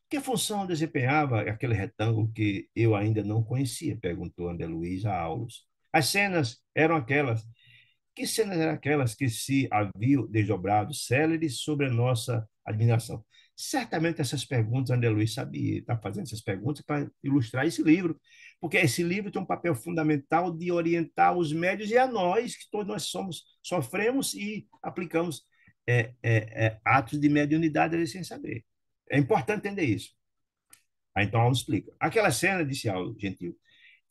Que função desempenhava aquele retângulo que eu ainda não conhecia? Perguntou André Luiz a Aulus. As cenas eram aquelas que cenas eram aquelas que se haviam desdobrado céleres sobre a nossa admiração? Certamente essas perguntas André Luiz sabia, está fazendo essas perguntas para ilustrar esse livro, porque esse livro tem um papel fundamental de orientar os médios e a nós, que todos nós sofremos e aplicamos atos de mediunidade ali sem saber. É importante entender isso. Aí, então, Aula explica. Aquela cena, disse Aula Gentil,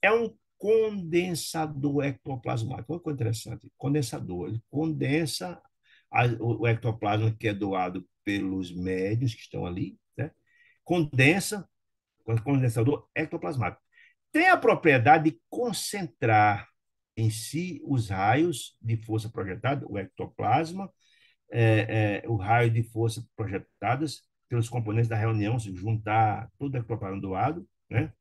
é um condensador ectoplasmático. Olha que interessante. Condensador. Ele condensa o ectoplasma que é doado pelos médios que estão ali, né? Condensa, condensador ectoplasmático. Tem a propriedade de concentrar em si os raios de força projetada, o ectoplasma, o raio de força projetadas pelos componentes da reunião, se juntar todo o ectoplasma doado, né?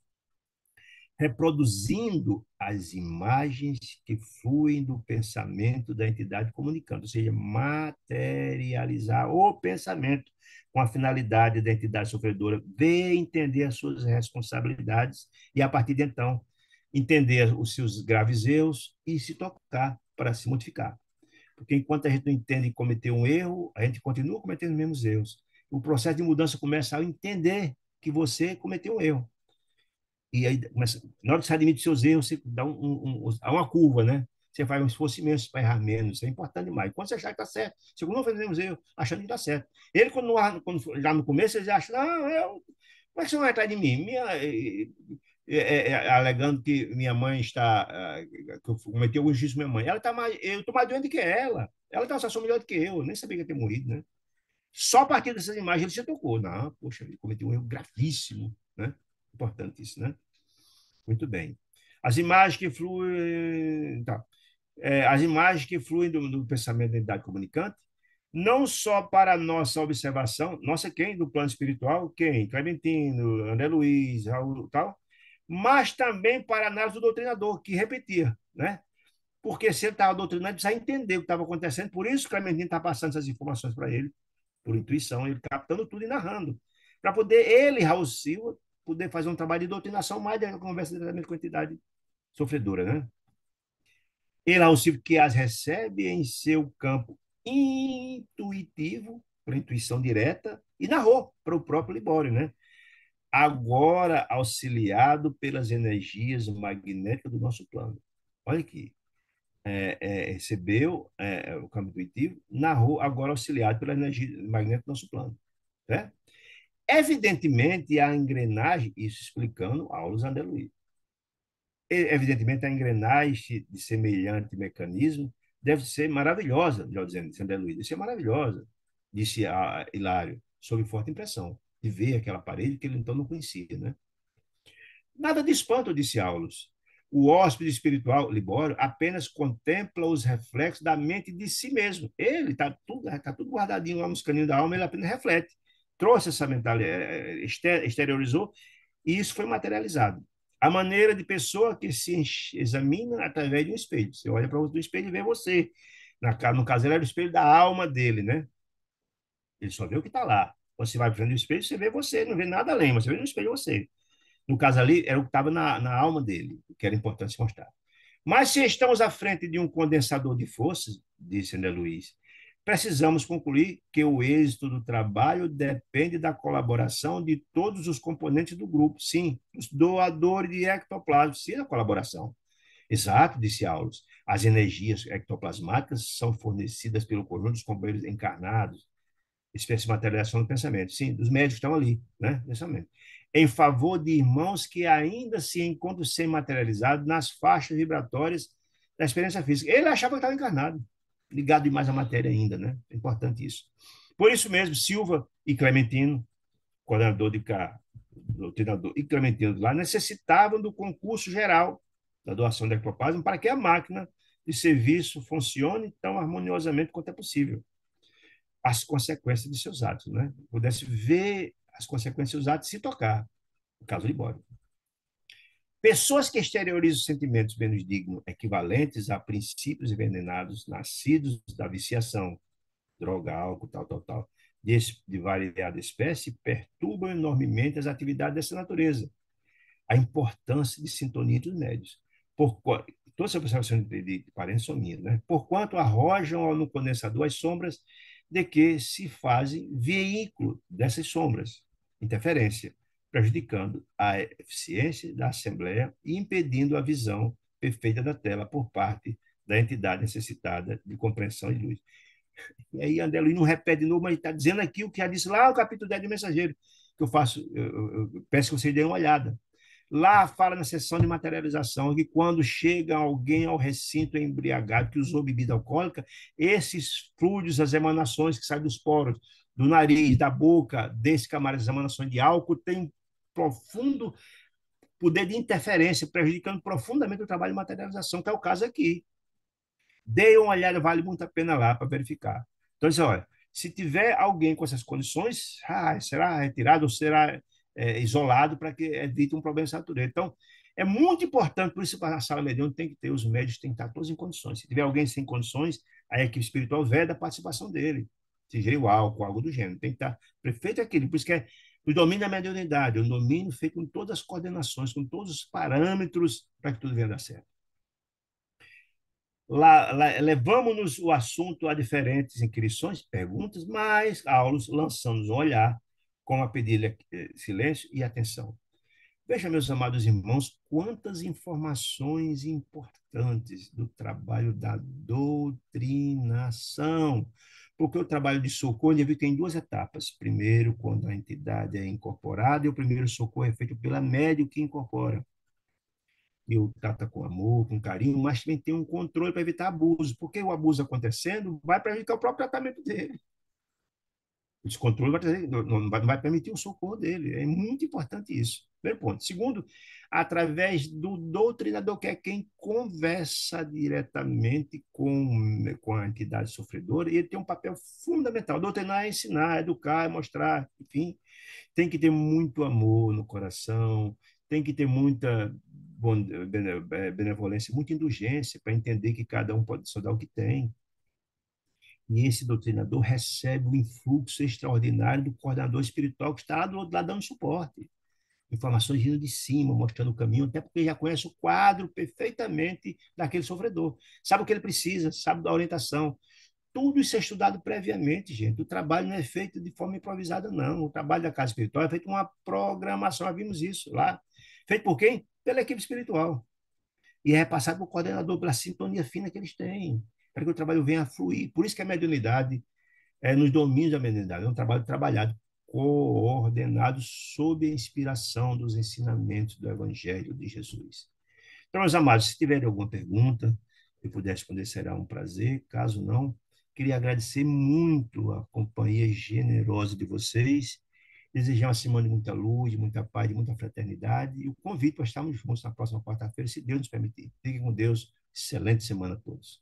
Reproduzindo as imagens que fluem do pensamento da entidade comunicando, ou seja, materializar o pensamento com a finalidade da entidade sofredora ver e entender as suas responsabilidades e, a partir de então, entender os seus graves erros e se tocar para se modificar. Porque enquanto a gente não entende e cometeu um erro, a gente continua cometendo os mesmos erros. O processo de mudança começa ao entender que você cometeu um erro. E aí, na hora que você admite seus erros, você dá uma curva, né? Você faz um esforço imenso para errar menos. Isso é importante demais. Quando você achar que está certo, você continua fazendo erros, achando que está certo. Ele, já no começo, ele acha, não, como é que você vai atrás de mim? Alegando que minha mãe está, que eu cometi algum juízo com minha mãe. Ela tá mais, eu estou mais doente que ela. Ela tem uma situação melhor do que eu nem sabia que ia ter morrido, né? Só a partir dessas imagens ele se tocou. Não, poxa, ele cometeu um erro gravíssimo, né? Importante isso, né? Muito bem. As imagens que fluem, tá. As imagens que fluem do pensamento da entidade comunicante, não só para a nossa observação, nossa quem? Do plano espiritual, quem? Clementino, André Luiz, Raul, tal, mas também para a análise do doutrinador, que repetia, né? Porque se ele estava doutrinando, ele precisava entender o que estava acontecendo, por isso Clementino está passando essas informações para ele, por intuição, ele captando tudo e narrando, para poder ele, Raul Silva, poder fazer um trabalho de doutrinação mais de conversa diretamente com a entidade sofredora, né? Ele é o Silva que as recebe em seu campo intuitivo, por intuição direta, e narrou para o próprio Libório, né? Agora auxiliado pelas energias magnéticas do nosso plano. Olha aqui, recebeu o campo intuitivo, narrou, agora auxiliado pela energia magnética do nosso plano. Né? Evidentemente, a engrenagem, isso explicando aulas André Luiz. Evidentemente, a engrenagem de semelhante mecanismo deve ser maravilhosa, já dizendo, André Luiz, deve ser maravilhosa, disse a Hilário, sob forte impressão, de ver aquela parede que ele então não conhecia, né? Nada de espanto, disse Aulus. O hóspede espiritual, Libório, apenas contempla os reflexos da mente de si mesmo. Ele tá tudo guardadinho lá nos caninhos da alma, ele apenas reflete. Trouxe essa mentalidade, exteriorizou, e isso foi materializado. A maneira de pessoa que se examina através de um espelho. Você olha para o espelho e vê você. No caso, ele era o espelho da alma dele, né? Ele só vê o que está lá. Você vai para frente do espelho, você vê você, não vê nada além, mas você vê no espelho você. No caso ali, era o que estava na alma dele, que era importante se mostrar. Mas se estamos à frente de um condensador de forças, disse André Luiz, precisamos concluir que o êxito do trabalho depende da colaboração de todos os componentes do grupo. Sim, os doadores de ectoplasma, sim, a colaboração. Exato, disse Aulus. As energias ectoplasmáticas são fornecidas pelo conjunto dos companheiros encarnados, espécie de materialização do pensamento. Sim, dos médicos que estão ali, né? Pensamento. Em favor de irmãos que ainda se encontram sem materializado nas faixas vibratórias da experiência física. Ele achava que estava encarnado, ligado demais à matéria ainda, né? É importante isso. Por isso mesmo, Silva e Clementino, coordenador de cá, doutrinador, e Clementino lá, necessitavam do concurso geral da doação do ectoplasma para que a máquina de serviço funcione tão harmoniosamente quanto é possível. As consequências de seus atos, né? Pudesse ver as consequências de seus atos se tocar, no caso de Bob. Pessoas que exteriorizam sentimentos menos dignos, equivalentes a princípios envenenados, nascidos da viciação, droga, álcool, tal, tal, tal, de variada espécie, perturbam enormemente as atividades dessa natureza. A importância de sintonia entre os médios. Toda essa observação de parentes são minhas, né? Porquanto arrojam no condensador as sombras de que se fazem veículo dessas sombras, interferência, prejudicando a eficiência da Assembleia e impedindo a visão perfeita da tela por parte da entidade necessitada de compreensão e luz. E aí André Luiz não repete de novo, mas está dizendo aqui o que já disse lá no capítulo 10 do Mensageiro, que eu faço, eu peço que vocês deem uma olhada. Lá fala na seção de materialização que quando chega alguém ao recinto embriagado que usou bebida alcoólica, esses fluidos, as emanações que saem dos poros, do nariz, da boca, desse camarada, as emanações de álcool, têm profundo poder de interferência, prejudicando profundamente o trabalho de materialização, que é o caso aqui. Dê uma olhada, vale muito a pena lá para verificar. Então, assim, olha, se tiver alguém com essas condições, será retirado ou será isolado para que evite um problema de natureza. Então, é muito importante, por isso, para a sala mediúnica tem que ter, os médios têm que estar todos em condições. Se tiver alguém sem condições, a equipe espiritual veda a participação dele, seja o álcool, algo do gênero. Tem que estar perfeito aquilo. Por isso que é o domínio da mediunidade, o domínio feito com todas as coordenações, com todos os parâmetros para que tudo venha dar certo. Levamos-nos o assunto a diferentes inquirições, perguntas, mas Aulos lançamos um olhar com a pedir silêncio e atenção. Veja, meus amados irmãos, quantas informações importantes do trabalho da doutrinação. Porque o trabalho de socorro ele tem duas etapas. Primeiro, quando a entidade é incorporada, e o primeiro socorro é feito pela médium que incorpora e o trata com amor, com carinho, mas também tem um controle para evitar abuso, porque o abuso acontecendo vai prejudicar o próprio tratamento dele. O descontrole não vai permitir o socorro dele. É muito importante isso. Primeiro ponto. Segundo, através do doutrinador, que é quem conversa diretamente com a entidade sofredora, e ele tem um papel fundamental. Doutrinar é ensinar, é educar, é mostrar, enfim. Tem que ter muito amor no coração, tem que ter muita benevolência, muita indulgência para entender que cada um pode só dar o que tem. E esse doutrinador recebe um influxo extraordinário do coordenador espiritual que está do outro lado dando suporte. Informações vindo de cima, mostrando o caminho, até porque já conhece o quadro perfeitamente daquele sofredor. Sabe o que ele precisa, sabe da orientação. Tudo isso é estudado previamente, gente. O trabalho não é feito de forma improvisada, não. O trabalho da casa espiritual é feito com uma programação, nós vimos isso lá. Feito por quem? Pela equipe espiritual. E é repassado para o coordenador, pela sintonia fina que eles têm, para que o trabalho venha a fluir. Por isso que a mediunidade nos domínios da mediunidade é um trabalho trabalhado, coordenado sob a inspiração dos ensinamentos do Evangelho de Jesus. Então, meus amados, se tiverem alguma pergunta, eu puder responder, será um prazer. Caso não, queria agradecer muito a companhia generosa de vocês, desejar uma semana de muita luz, de muita paz, de muita fraternidade, e o convite para estarmos juntos na próxima quarta-feira, se Deus nos permitir. Fiquem com Deus. Excelente semana a todos.